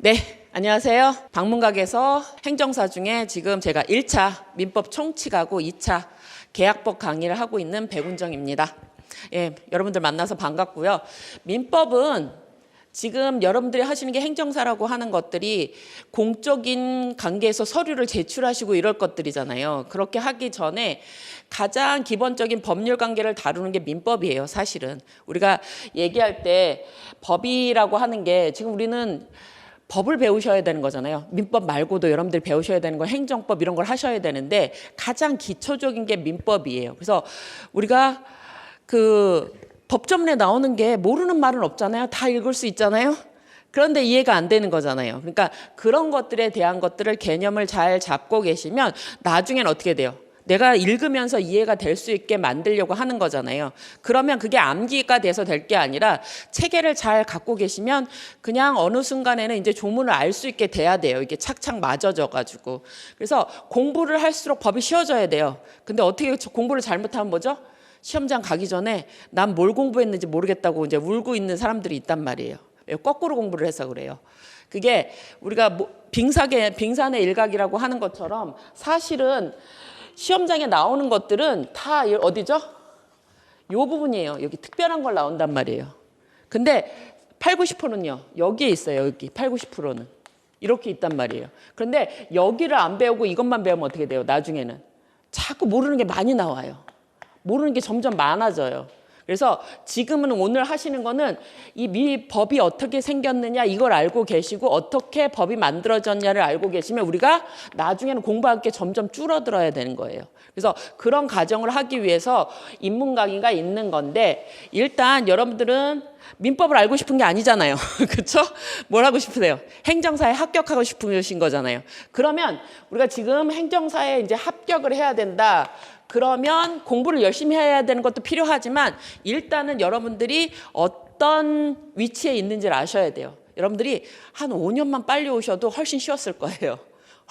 네, 안녕하세요. 방문각에서 행정사 중에 지금 제가 1차 민법 총칙하고 2차 계약법 강의를 하고 있는 백운정입니다. 예, 여러분들 만나서 반갑고요. 민법은 지금 여러분들이 하시는 게 행정사라고 하는 것들이 공적인 관계에서 서류를 제출하시고 이럴 것들이잖아요. 그렇게 하기 전에 가장 기본적인 법률 관계를 다루는 게 민법이에요, 사실은. 우리가 얘기할 때 법이라고 하는 게 지금 우리는 법을 배우셔야 되는 거잖아요. 민법 말고도 여러분들이 배우셔야 되는 건 행정법 이런 걸 하셔야 되는데 가장 기초적인 게 민법이에요. 그래서 우리가 그 법조문에 나오는 게 모르는 말은 없잖아요. 다 읽을 수 있잖아요. 그런데 이해가 안 되는 거잖아요. 그러니까 그런 것들에 대한 것들을 개념을 잘 잡고 계시면 나중엔 어떻게 돼요? 내가 읽으면서 이해가 될 수 있게 만들려고 하는 거잖아요. 그러면 그게 암기가 돼서 될 게 아니라 체계를 잘 갖고 계시면 그냥 어느 순간에는 이제 조문을 알 수 있게 돼야 돼요. 이게 착착 맞아져 가지고. 그래서 공부를 할수록 법이 쉬워져야 돼요. 근데 어떻게 공부를 잘못하면 뭐죠? 시험장 가기 전에 난 뭘 공부했는지 모르겠다고 이제 울고 있는 사람들이 있단 말이에요. 거꾸로 공부를 해서 그래요. 그게 우리가 빙산의 일각이라고 하는 것처럼 사실은 시험장에 나오는 것들은 다 어디죠? 이 부분이에요. 여기 특별한 걸 나온단 말이에요. 근데 8, 90%는요. 여기에 있어요. 여기 8, 90%는. 이렇게 있단 말이에요. 그런데 여기를 안 배우고 이것만 배우면 어떻게 돼요? 나중에는. 자꾸 모르는 게 많이 나와요. 모르는 게 점점 많아져요. 그래서 지금은 오늘 하시는 거는 이 법이 어떻게 생겼느냐 이걸 알고 계시고 어떻게 법이 만들어졌냐를 알고 계시면 우리가 나중에는 공부할 게 점점 줄어들어야 되는 거예요. 그래서 그런 과정을 하기 위해서 인문 강의가 있는 건데 일단 여러분들은 민법을 알고 싶은 게 아니잖아요. 그렇죠? 뭘 하고 싶으세요? 행정사에 합격하고 싶으신 거잖아요. 그러면 우리가 지금 행정사에 이제 합격을 해야 된다. 그러면 공부를 열심히 해야 되는 것도 필요하지만 일단은 여러분들이 어떤 위치에 있는지를 아셔야 돼요. 여러분들이 한 5년만 빨리 오셔도 훨씬 쉬웠을 거예요.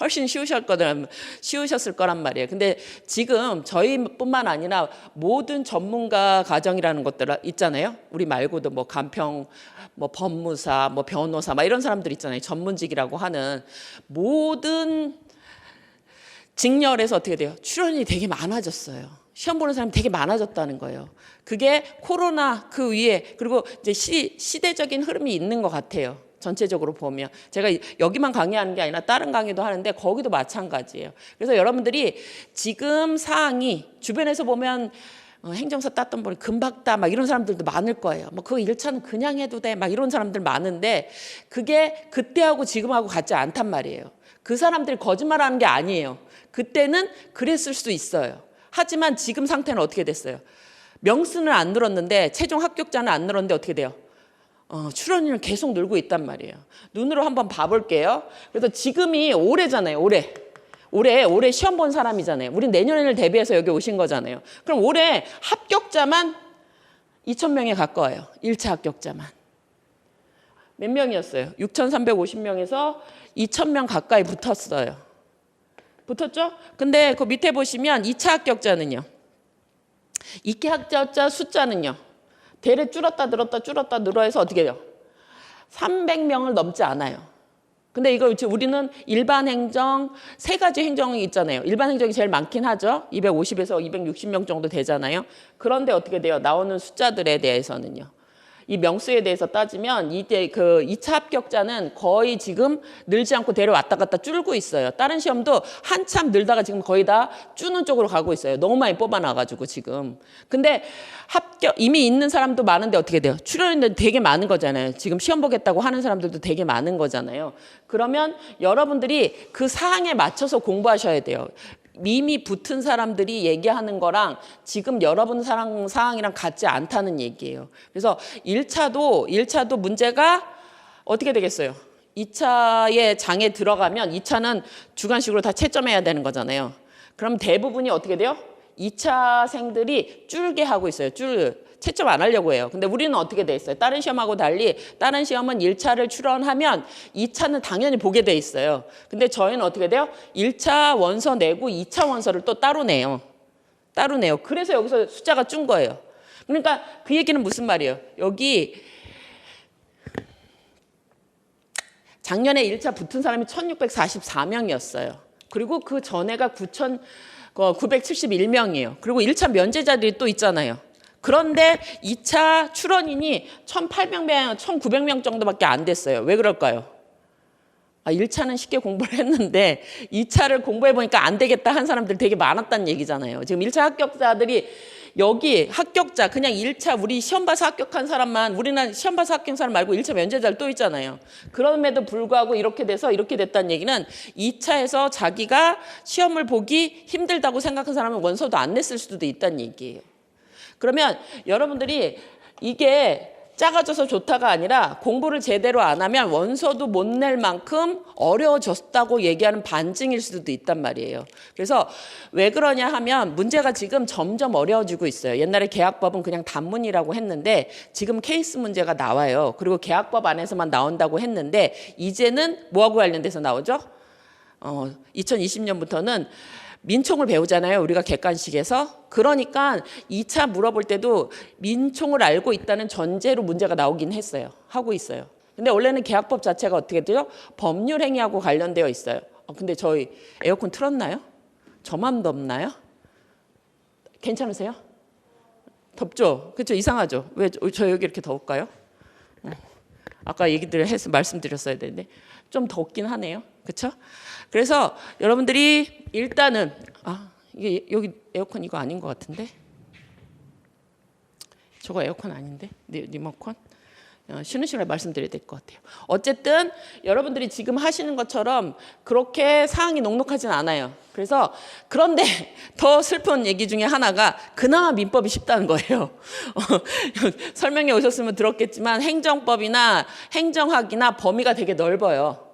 훨씬 쉬우셨을 거란 말이에요. 근데 지금 저희뿐만 아니라 모든 전문가 과정이라는 것들 있잖아요. 우리 말고도 뭐 간평, 뭐 법무사, 뭐 변호사, 막 이런 사람들 있잖아요. 전문직이라고 하는 모든 직렬에서 어떻게 돼요? 출연이 되게 많아졌어요. 시험 보는 사람이 되게 많아졌다는 거예요. 그게 코로나 그 위에 그리고 이제 시대적인 흐름이 있는 것 같아요. 전체적으로 보면 제가 여기만 강의하는 게 아니라 다른 강의도 하는데 거기도 마찬가지예요. 그래서 여러분들이 지금 사항이 주변에서 보면 행정사 땄던 분이 금박다 막 이런 사람들도 많을 거예요. 뭐 그거 1차는 그냥 해도 돼 막 이런 사람들 많은데 그게 그때하고 지금하고 같지 않단 말이에요. 그 사람들이 거짓말하는 게 아니에요. 그때는 그랬을 수 있어요. 하지만 지금 상태는 어떻게 됐어요? 명수는 안 늘었는데 최종 합격자는 안 늘었는데 어떻게 돼요? 출연료는 계속 늘고 있단 말이에요. 눈으로 한번 봐볼게요. 그래서 지금이 올해잖아요. 올해 시험 본 사람이잖아요. 우린 내년을 대비해서 여기 오신 거잖아요. 그럼 올해 합격자만 2,000명에 가까워요. 1차 합격자만. 몇 명이었어요? 6,350명에서 2,000명 가까이 붙었어요. 붙었죠? 근데 그 밑에 보시면 2차 합격자는요. 2차 합격자 숫자는요. 대략 줄었다 늘어 해서 어떻게 돼요? 300명을 넘지 않아요. 근데 이거 우리는 일반 행정 세 가지 행정이 있잖아요. 일반 행정이 제일 많긴 하죠. 250에서 260명 정도 되잖아요. 그런데 어떻게 돼요? 나오는 숫자들에 대해서는요. 이 명수에 대해서 따지면 이때 그 2차 합격자는 거의 지금 늘지 않고 대략 왔다 갔다 줄고 있어요. 다른 시험도 한참 늘다가 지금 거의 다 주는 쪽으로 가고 있어요. 너무 많이 뽑아놔가지고 지금. 근데 이미 있는 사람도 많은데 어떻게 돼요? 출연인들 되게 많은 거잖아요. 지금 시험 보겠다고 하는 사람들도 되게 많은 거잖아요. 그러면 여러분들이 그 사항에 맞춰서 공부하셔야 돼요. 이미 붙은 사람들이 얘기하는 거랑 지금 여러분 상황이랑 같지 않다는 얘기예요. 그래서 1차도 문제가 어떻게 되겠어요? 2차의 장에 들어가면 2차는 주관식으로 다 채점해야 되는 거잖아요. 그럼 대부분이 어떻게 돼요? 2차생들이 줄게 하고 있어요. 채점 안 하려고 해요. 근데 우리는 어떻게 돼 있어요? 다른 시험하고 달리 다른 시험은 1차를 출원하면 2차는 당연히 보게 돼 있어요. 근데 저희는 어떻게 돼요? 1차 원서 내고 2차 원서를 또 따로 내요. 그래서 여기서 숫자가 준 거예요. 그러니까 그 얘기는 무슨 말이에요? 여기 작년에 1차 붙은 사람이 1644명이었어요. 그리고 그 전에가 971명이에요. 그리고 1차 면제자들이 또 있잖아요. 그런데 2차 출원인이 1,800명, 1,900명 정도밖에 안 됐어요. 왜 그럴까요? 1차는 쉽게 공부를 했는데 2차를 공부해보니까 안 되겠다 한 사람들이 되게 많았다는 얘기잖아요. 지금 1차 합격자들이 여기 합격자 그냥 1차 우리 시험 봐서 합격한 사람만 우리는 시험 봐서 합격한 사람 말고 1차 면제자들 또 있잖아요. 그럼에도 불구하고 이렇게 돼서 이렇게 됐다는 얘기는 2차에서 자기가 시험을 보기 힘들다고 생각한 사람은 원서도 안 냈을 수도 있다는 얘기예요. 그러면 여러분들이 이게 작아져서 좋다가 아니라 공부를 제대로 안 하면 원서도 못 낼 만큼 어려워졌다고 얘기하는 반증일 수도 있단 말이에요. 그래서 왜 그러냐 하면 문제가 지금 점점 어려워지고 있어요. 옛날에 계약법은 그냥 단문이라고 했는데 지금 케이스 문제가 나와요. 그리고 계약법 안에서만 나온다고 했는데 이제는 뭐하고 관련돼서 나오죠? 2020년부터는 민총을 배우잖아요. 우리가 객관식에서. 그러니까 2차 물어볼 때도 민총을 알고 있다는 전제로 문제가 나오긴 했어요. 하고 있어요. 근데 원래는 계약법 자체가 어떻게 돼요? 법률 행위하고 관련되어 있어요. 근데 저희 에어컨 틀었나요? 저만 덥나요? 괜찮으세요? 덥죠? 그렇죠? 이상하죠? 왜 저 여기 이렇게 더울까요? 아까 얘기들 해서 말씀드렸어야 되는데 좀 덥긴 하네요. 그렇죠? 그래서 여러분들이 일단은 이게 여기 에어컨 이거 아닌 것 같은데 저거 에어컨 아닌데 리모컨 쉬는 시간에 말씀드려야 될 것 같아요. 어쨌든 여러분들이 지금 하시는 것처럼 그렇게 사항이 녹록하진 않아요. 그래서 그런데 더 슬픈 얘기 중에 하나가 그나마 민법이 쉽다는 거예요. 설명해 오셨으면 들었겠지만 행정법이나 행정학이나 범위가 되게 넓어요.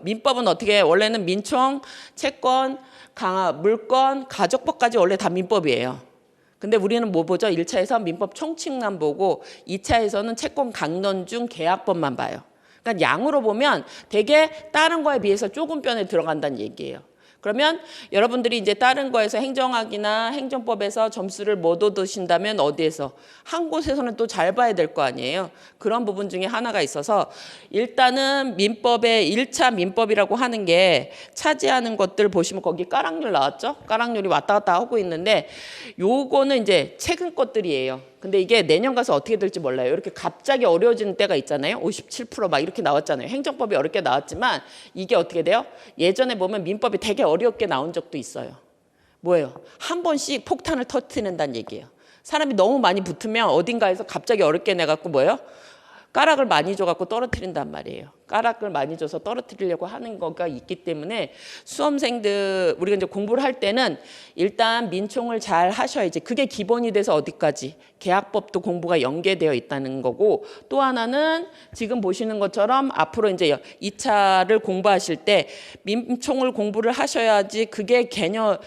민법은 어떻게 원래는 민총, 채권, 물권, 가족법까지 원래 다 민법이에요. 근데 우리는 뭐 보죠? 1차에서 민법 총칙만 보고 2차에서는 채권 강론중 계약법만 봐요. 그러니까 양으로 보면 되게 다른 거에 비해서 조금 편에 들어간다는 얘기예요. 그러면 여러분들이 이제 다른 거에서 행정학이나 행정법에서 점수를 못 얻으신다면 어디에서? 한 곳에서는 또 잘 봐야 될 거 아니에요. 그런 부분 중에 하나가 있어서 일단은 민법의 1차 민법이라고 하는 게 차지하는 것들 보시면 거기 까락률 나왔죠? 까락률이 왔다 갔다 하고 있는데 요거는 이제 최근 것들이에요. 근데 이게 내년 가서 어떻게 될지 몰라요. 이렇게 갑자기 어려워지는 때가 있잖아요. 57% 이렇게 나왔잖아요. 행정법이 어렵게 나왔지만 이게 어떻게 돼요? 예전에 보면 민법이 되게 어렵게 나온 적도 있어요. 뭐예요? 한 번씩 폭탄을 터뜨린다는 얘기예요. 사람이 너무 많이 붙으면 어딘가에서 갑자기 어렵게 내갖고 뭐예요? 까락을 많이 줘갖고 떨어뜨린단 말이에요. 까락을 많이 줘서 떨어뜨리려고 하는 거가 있기 때문에 수험생들 우리가 이제 공부를 할 때는 일단 민총을 잘 하셔야지. 그게 기본이 돼서 어디까지? 계약법도 공부가 연계되어 있다는 거고 또 하나는 지금 보시는 것처럼 앞으로 이제 2차를 공부하실 때 민총을 공부를 하셔야지 그게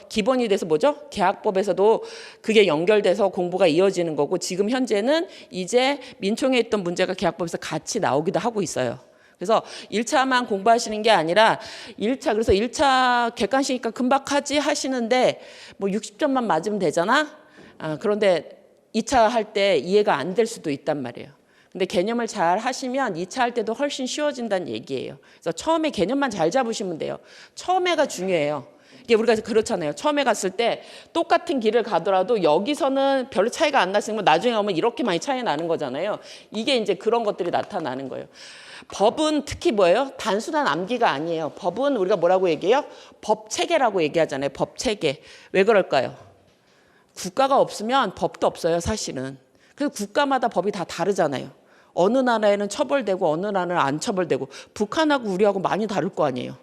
기본이 돼서 뭐죠? 계약법에서도 그게 연결돼서 공부가 이어지는 거고 지금 현재는 이제 민총에 있던 문제가 계약법에서 같이 나오기도 하고 있어요. 그래서 1차만 공부하시는 게 아니라 1차 그래서 1차 객관식이니까 금방 하지 하시는데 뭐 60점만 맞으면 되잖아. 그런데 2차 할 때 이해가 안 될 수도 있단 말이에요. 근데 개념을 잘 하시면 2차 할 때도 훨씬 쉬워진다는 얘기예요. 그래서 처음에 개념만 잘 잡으시면 돼요. 처음에가 중요해요. 이게 우리가 그렇잖아요. 처음에 갔을 때 똑같은 길을 가더라도 여기서는 별로 차이가 안 났으면 나중에 오면 이렇게 많이 차이 나는 거잖아요. 이게 이제 그런 것들이 나타나는 거예요. 법은 특히 뭐예요? 단순한 암기가 아니에요. 법은 우리가 뭐라고 얘기해요? 법체계라고 얘기하잖아요. 법체계. 왜 그럴까요? 국가가 없으면 법도 없어요, 사실은. 그래서 국가마다 법이 다 다르잖아요. 어느 나라에는 처벌되고 어느 나라는 안 처벌되고 북한하고 우리하고 많이 다를 거 아니에요.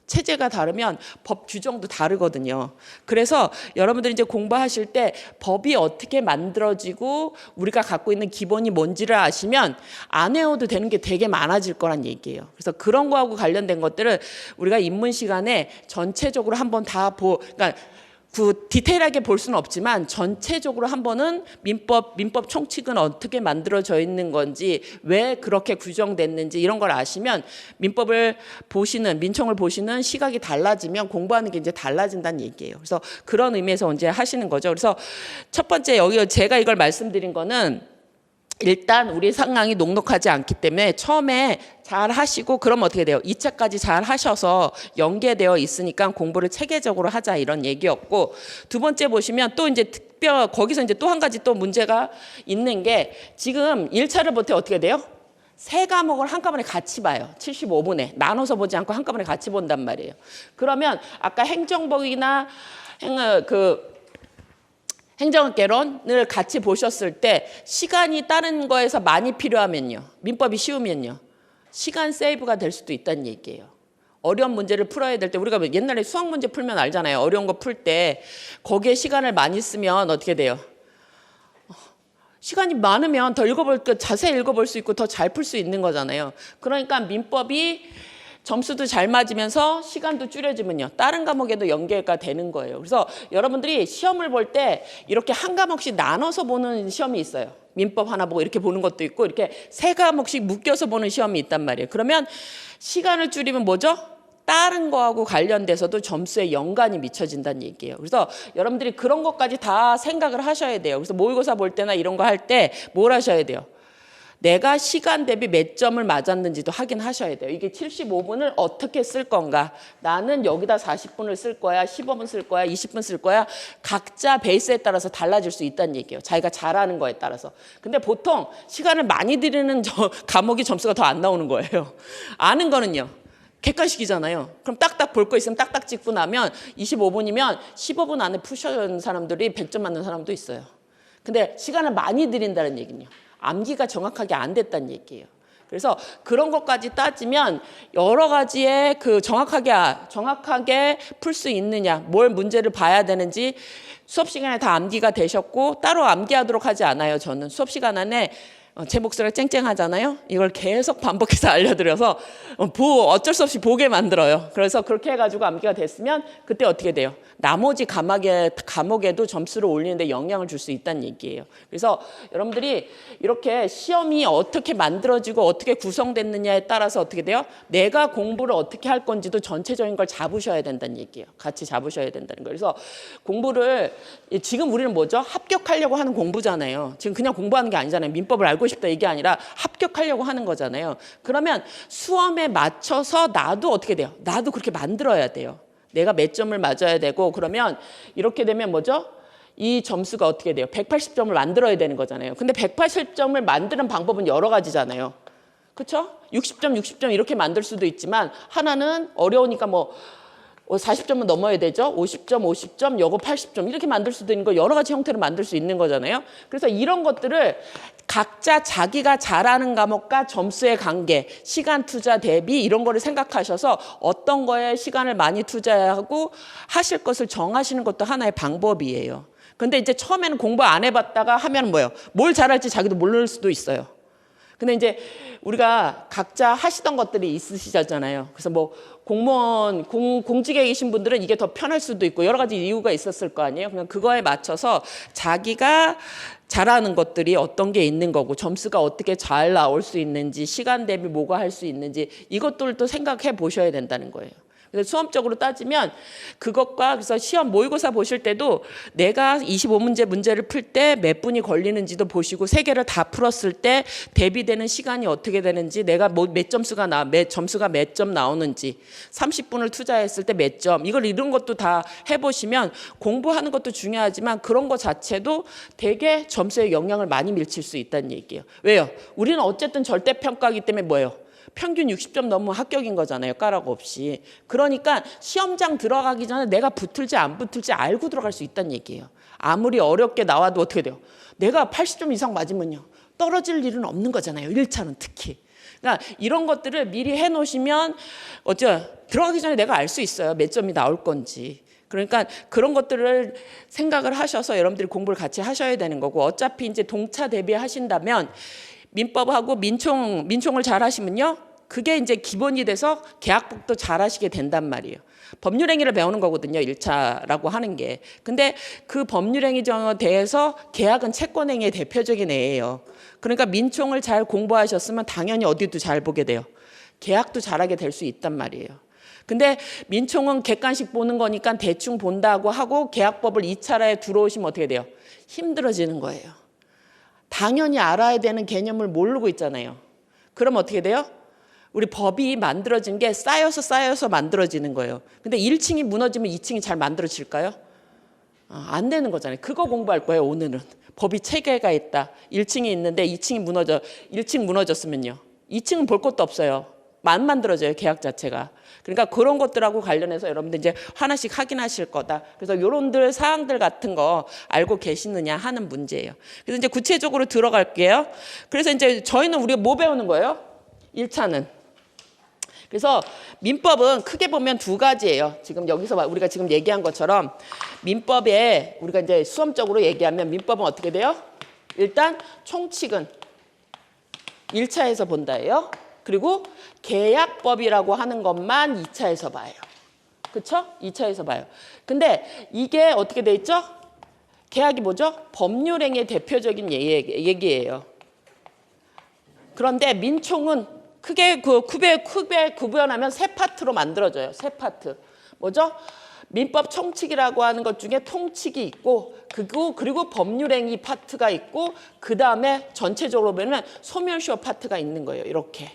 체제가 다르면 법 규정도 다르거든요. 그래서 여러분들이 이제 공부하실 때 법이 어떻게 만들어지고 우리가 갖고 있는 기본이 뭔지를 아시면 안 외워도 되는 게 되게 많아질 거란 얘기예요. 그래서 그런 거하고 관련된 것들을 우리가 입문 시간에 전체적으로 한번 그러니까 디테일하게 볼 수는 없지만 전체적으로 한 번은 민법 총칙은 어떻게 만들어져 있는 건지 왜 그렇게 규정됐는지 이런 걸 아시면 민총을 보시는 시각이 달라지면 공부하는 게 이제 달라진다는 얘기예요. 그래서 그런 의미에서 이제 하시는 거죠. 그래서 첫 번째 여기 제가 이걸 말씀드린 거는 일단 우리 상황이 녹록하지 않기 때문에 처음에 잘 하시고 그럼 어떻게 돼요? 2차까지 잘 하셔서 연계되어 있으니까 공부를 체계적으로 하자 이런 얘기였고, 두 번째 보시면 또 이제 거기서 이제 또 한 가지 또 문제가 있는 게, 지금 1차를 볼 때 어떻게 돼요? 세 과목을 한꺼번에 같이 봐요. 75분에 나눠서 보지 않고 한꺼번에 같이 본단 말이에요. 그러면 아까 행정법이나 행정학개론을 같이 보셨을 때 시간이 다른 거에서 많이 필요하면요, 민법이 쉬우면요, 시간 세이브가 될 수도 있다는 얘기예요. 어려운 문제를 풀어야 될 때, 우리가 옛날에 수학 문제 풀면 알잖아요. 어려운 거 풀 때 거기에 시간을 많이 쓰면 어떻게 돼요? 시간이 많으면 더 자세히 읽어볼 수 있고 더 잘 풀 수 있는 거잖아요. 그러니까 민법이 점수도 잘 맞으면서 시간도 줄여지면요, 다른 과목에도 연계가 되는 거예요. 그래서 여러분들이 시험을 볼 때 이렇게 한 과목씩 나눠서 보는 시험이 있어요. 민법 하나 보고 이렇게 보는 것도 있고, 이렇게 세 과목씩 묶여서 보는 시험이 있단 말이에요. 그러면 시간을 줄이면 뭐죠? 다른 거하고 관련돼서도 점수에 연관이 미쳐진다는 얘기예요. 그래서 여러분들이 그런 것까지 다 생각을 하셔야 돼요. 그래서 모의고사 볼 때나 이런 거 할 때 뭘 하셔야 돼요? 내가 시간 대비 몇 점을 맞았는지도 확인하셔야 돼요. 이게 75분을 어떻게 쓸 건가? 나는 여기다 40분을 쓸 거야, 15분 쓸 거야, 20분 쓸 거야. 각자 베이스에 따라서 달라질 수 있다는 얘기예요. 자기가 잘하는 거에 따라서. 근데 보통 시간을 많이 들이는 과목이 점수가 더 안 나오는 거예요. 아는 거는요, 객관식이잖아요. 그럼 딱딱 볼 거 있으면 딱딱 찍고 나면 25분이면 15분 안에 푸셔온 사람들이 100점 맞는 사람도 있어요. 근데 시간을 많이 들인다는 얘기는요, 암기가 정확하게 안 됐다는 얘기예요. 그래서 그런 것까지 따지면 여러 가지의 정확하게 풀 수 있느냐, 뭘 문제를 봐야 되는지 수업 시간에 다 암기가 되셨고, 따로 암기하도록 하지 않아요. 저는 수업 시간 안에 제 목소리가 쨍쨍하잖아요. 이걸 계속 반복해서 알려드려서 어쩔 수 없이 보게 만들어요. 그래서 그렇게 해가지고 암기가 됐으면 그때 어떻게 돼요? 나머지 과목에도 점수를 올리는데 영향을 줄 수 있다는 얘기예요. 그래서 여러분들이 이렇게 시험이 어떻게 만들어지고 어떻게 구성됐느냐에 따라서 어떻게 돼요? 내가 공부를 어떻게 할 건지도 전체적인 걸 잡으셔야 된다는 얘기예요. 같이 잡으셔야 된다는 거예요. 그래서 공부를, 지금 우리는 뭐죠? 합격하려고 하는 공부잖아요. 지금 그냥 공부하는 게 아니잖아요. 민법을 알고 싶다 이게 아니라 합격하려고 하는 거잖아요. 그러면 수험에 맞춰서 나도 어떻게 돼요? 나도 그렇게 만들어야 돼요. 내가 몇 점을 맞아야 되고, 그러면 이렇게 되면 뭐죠? 이 점수가 어떻게 돼요? 180점을 만들어야 되는 거잖아요. 근데 180점을 만드는 방법은 여러 가지잖아요. 그렇죠? 60점 이렇게 만들 수도 있지만, 하나는 어려우니까 40점은 넘어야 되죠. 50점, 요거 80점 이렇게 만들 수도 있는 거, 여러 가지 형태로 만들 수 있는 거잖아요. 그래서 이런 것들을 각자 자기가 잘하는 과목과 점수의 관계, 시간 투자 대비 이런 거를 생각하셔서 어떤 거에 시간을 많이 투자하고 하실 것을 정하시는 것도 하나의 방법이에요. 근데 이제 처음에는 공부 안 해봤다가 하면 뭐예요? 뭘 잘할지 자기도 모를 수도 있어요. 근데 이제 우리가 각자 하시던 것들이 있으시잖아요. 그래서 공무원, 공직에 계신 분들은 이게 더 편할 수도 있고 여러 가지 이유가 있었을 거 아니에요. 그냥 그거에 맞춰서 자기가 잘하는 것들이 어떤 게 있는 거고, 점수가 어떻게 잘 나올 수 있는지, 시간 대비 뭐가 할 수 있는지, 이것들도 생각해 보셔야 된다는 거예요. 그래서 수험적으로 따지면 그것과, 그래서 시험 모의고사 보실 때도 내가 25문제 문제를 풀 때 몇 분이 걸리는지도 보시고, 세 개를 다 풀었을 때 대비되는 시간이 어떻게 되는지, 내가 몇 점수가 점수가 몇 점 나오는지, 30분을 투자했을 때 몇 점, 이런 것도 다 해보시면, 공부하는 것도 중요하지만 그런 것 자체도 되게 점수에 영향을 많이 미칠 수 있다는 얘기예요. 왜요? 우리는 어쨌든 절대평가이기 때문에 뭐예요? 평균 60점 넘으면 합격인 거잖아요. 까락 없이. 그러니까 시험장 들어가기 전에 내가 붙을지 안 붙을지 알고 들어갈 수 있다는 얘기예요. 아무리 어렵게 나와도 어떻게 돼요? 내가 80점 이상 맞으면요, 떨어질 일은 없는 거잖아요. 1차는 특히. 그러니까 이런 것들을 미리 해놓으시면 들어가기 전에 내가 알 수 있어요. 몇 점이 나올 건지. 그러니까 그런 것들을 생각을 하셔서 여러분들이 공부를 같이 하셔야 되는 거고, 어차피 이제 동차 대비하신다면 민법하고 민총을 잘 하시면요, 그게 이제 기본이 돼서 계약법도 잘 하시게 된단 말이에요. 법률행위를 배우는 거거든요, 1차라고 하는 게. 근데 그 법률행위에 대해서 계약은 채권행위의 대표적인 애예요. 그러니까 민총을 잘 공부하셨으면 당연히 어디도 잘 보게 돼요. 계약도 잘하게 될 수 있단 말이에요. 근데 민총은 객관식 보는 거니까 대충 본다고 하고 계약법을 2차라에 들어오시면 어떻게 돼요? 힘들어지는 거예요. 당연히 알아야 되는 개념을 모르고 있잖아요. 그럼 어떻게 돼요? 우리 법이 만들어진 게 쌓여서 만들어지는 거예요. 근데 1층이 무너지면 2층이 잘 만들어질까요? 안 되는 거잖아요. 그거 공부할 거예요, 오늘은. 법이 체계가 있다. 1층이 있는데 1층 무너졌으면요. 2층은 볼 것도 없어요. 안 만들어져요, 계약 자체가. 그러니까 그런 것들하고 관련해서 여러분들 이제 하나씩 확인하실 거다. 그래서 요런들 사항들 같은 거 알고 계시느냐 하는 문제예요. 그래서 이제 구체적으로 들어갈게요. 그래서 이제 저희는 우리가 뭐 배우는 거예요? 1차는. 그래서 민법은 크게 보면 두 가지예요. 지금 여기서 우리가 지금 얘기한 것처럼 민법에 우리가 이제 수험적으로 얘기하면 민법은 어떻게 돼요? 일단 총칙은 1차에서 본다예요. 그리고 계약법이라고 하는 것만 2차에서 봐요. 그렇죠? 2차에서 봐요. 근데 이게 어떻게 돼 있죠? 계약이 뭐죠? 법률행위의 대표적인 얘기예요. 그런데 민총은 크게 구별하면 세 파트로 만들어져요. 세 파트. 뭐죠? 민법 총칙이라고 하는 것 중에 통칙이 있고 그리고 법률행위 파트가 있고 그 다음에 전체적으로 보면 소멸시효 파트가 있는 거예요. 이렇게.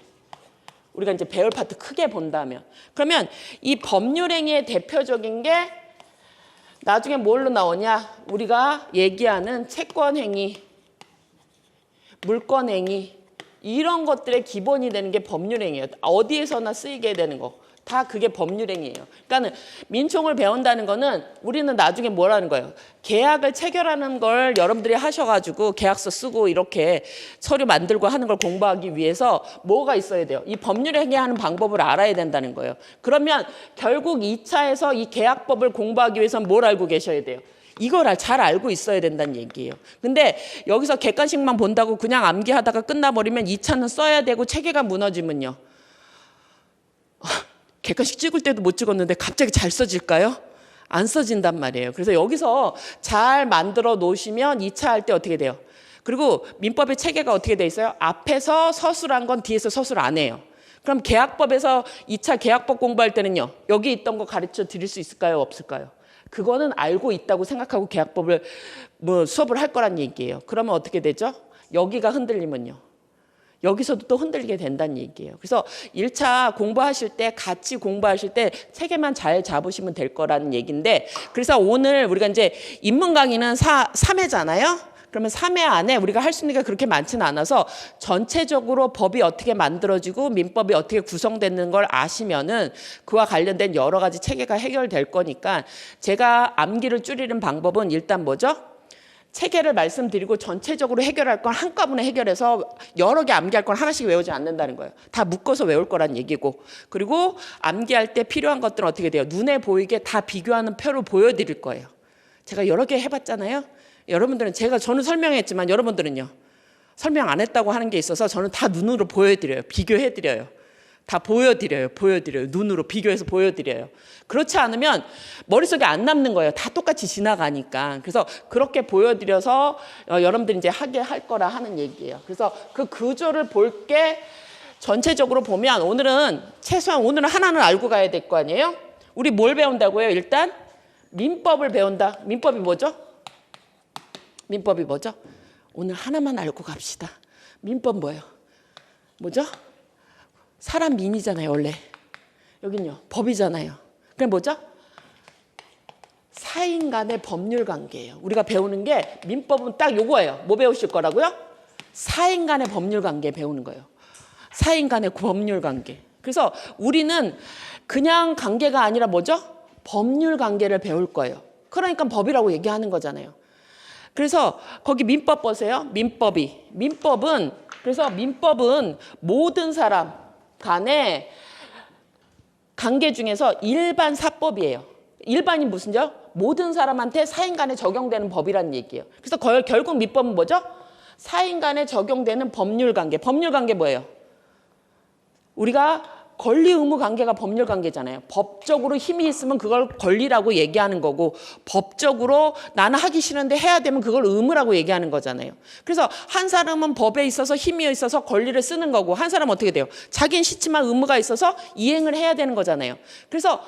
우리가 이제 배울 파트 크게 본다면. 그러면 이 법률행위의 대표적인 게 나중에 뭘로 나오냐? 우리가 얘기하는 채권행위, 물권행위 이런 것들의 기본이 되는 게 법률행위예요. 어디에서나 쓰이게 되는 거. 다 그게 법률행위예요. 그러니까 민총을 배운다는 거는 우리는 나중에 뭐라는 거예요? 계약을 체결하는 걸 여러분들이 하셔가지고 계약서 쓰고 이렇게 서류 만들고 하는 걸 공부하기 위해서 뭐가 있어야 돼요? 이 법률행위하는 방법을 알아야 된다는 거예요. 그러면 결국 2차에서 이 계약법을 공부하기 위해서는 뭘 알고 계셔야 돼요? 이걸 잘 알고 있어야 된다는 얘기예요. 근데 여기서 객관식만 본다고 그냥 암기하다가 끝나버리면 2차는 써야 되고 체계가 무너지면요. 객관식 찍을 때도 못 찍었는데 갑자기 잘 써질까요? 안 써진단 말이에요. 그래서 여기서 잘 만들어 놓으시면 2차 할 때 어떻게 돼요? 그리고 민법의 체계가 어떻게 돼 있어요? 앞에서 서술한 건 뒤에서 서술 안 해요. 그럼 계약법에서 2차 계약법 공부할 때는요. 여기 있던 거 가르쳐 드릴 수 있을까요? 없을까요? 그거는 알고 있다고 생각하고 계약법을 수업을 할 거란 얘기예요. 그러면 어떻게 되죠? 여기가 흔들리면요. 여기서도 또 흔들리게 된다는 얘기예요. 그래서 1차 공부하실 때 같이 공부하실 때 체계만 잘 잡으시면 될 거라는 얘기인데 그래서 오늘 우리가 이제 입문 강의는 3회잖아요. 그러면 3회 안에 우리가 할 수 있는 게 그렇게 많지는 않아서 전체적으로 법이 어떻게 만들어지고 민법이 어떻게 구성되는 걸 아시면은 그와 관련된 여러 가지 체계가 해결될 거니까 제가 암기를 줄이는 방법은 일단 뭐죠? 체계를 말씀드리고 전체적으로 해결할 건 한꺼번에 해결해서 여러 개 암기할 건 하나씩 외우지 않는다는 거예요. 다 묶어서 외울 거란 얘기고 그리고 암기할 때 필요한 것들은 어떻게 돼요? 눈에 보이게 다 비교하는 표로 보여드릴 거예요. 제가 여러 개 해봤잖아요. 여러분들은 저는 설명했지만 여러분들은요. 설명 안 했다고 하는 게 있어서 저는 다 눈으로 보여드려요. 비교해드려요. 다 보여드려요. 눈으로 비교해서 보여드려요. 그렇지 않으면 머릿속에 안 남는 거예요. 다 똑같이 지나가니까. 그래서 그렇게 보여드려서 여러분들이 이제 하게 할 거라 하는 얘기예요. 그래서 그 구조를 볼 게 전체적으로 보면 오늘은 최소한 오늘은 하나는 알고 가야 될 거 아니에요? 우리 뭘 배운다고요? 일단 민법을 배운다. 민법이 뭐죠? 오늘 하나만 알고 갑시다. 민법 뭐예요? 뭐죠? 사람 민이잖아요, 원래. 여긴요, 법이잖아요. 그럼 뭐죠? 사인 간의 법률 관계예요. 우리가 배우는 게 민법은 딱 요거예요. 뭐 배우실 거라고요? 사인 간의 법률 관계 배우는 거예요. 사인 간의 법률 관계. 그래서 우리는 그냥 관계가 아니라 뭐죠? 법률 관계를 배울 거예요. 그러니까 법이라고 얘기하는 거잖아요. 그래서 거기 민법 보세요. 민법은 모든 사람 간의 관계 중에서 일반 사법이에요. 일반이 무슨요? 모든 사람한테 사인 간에 적용되는 법이라는 얘기예요. 그래서 결국 민법은 뭐죠? 사인 간에 적용되는 법률 관계. 법률 관계 뭐예요? 우리가 권리 의무 관계가 법률 관계잖아요. 법적으로 힘이 있으면 그걸 권리라고 얘기하는 거고 법적으로 나는 하기 싫은데 해야 되면 그걸 의무라고 얘기하는 거잖아요. 그래서 한 사람은 법에 있어서 힘이 있어서 권리를 쓰는 거고 한 사람은 어떻게 돼요? 자기는 싫지만 의무가 있어서 이행을 해야 되는 거잖아요. 그래서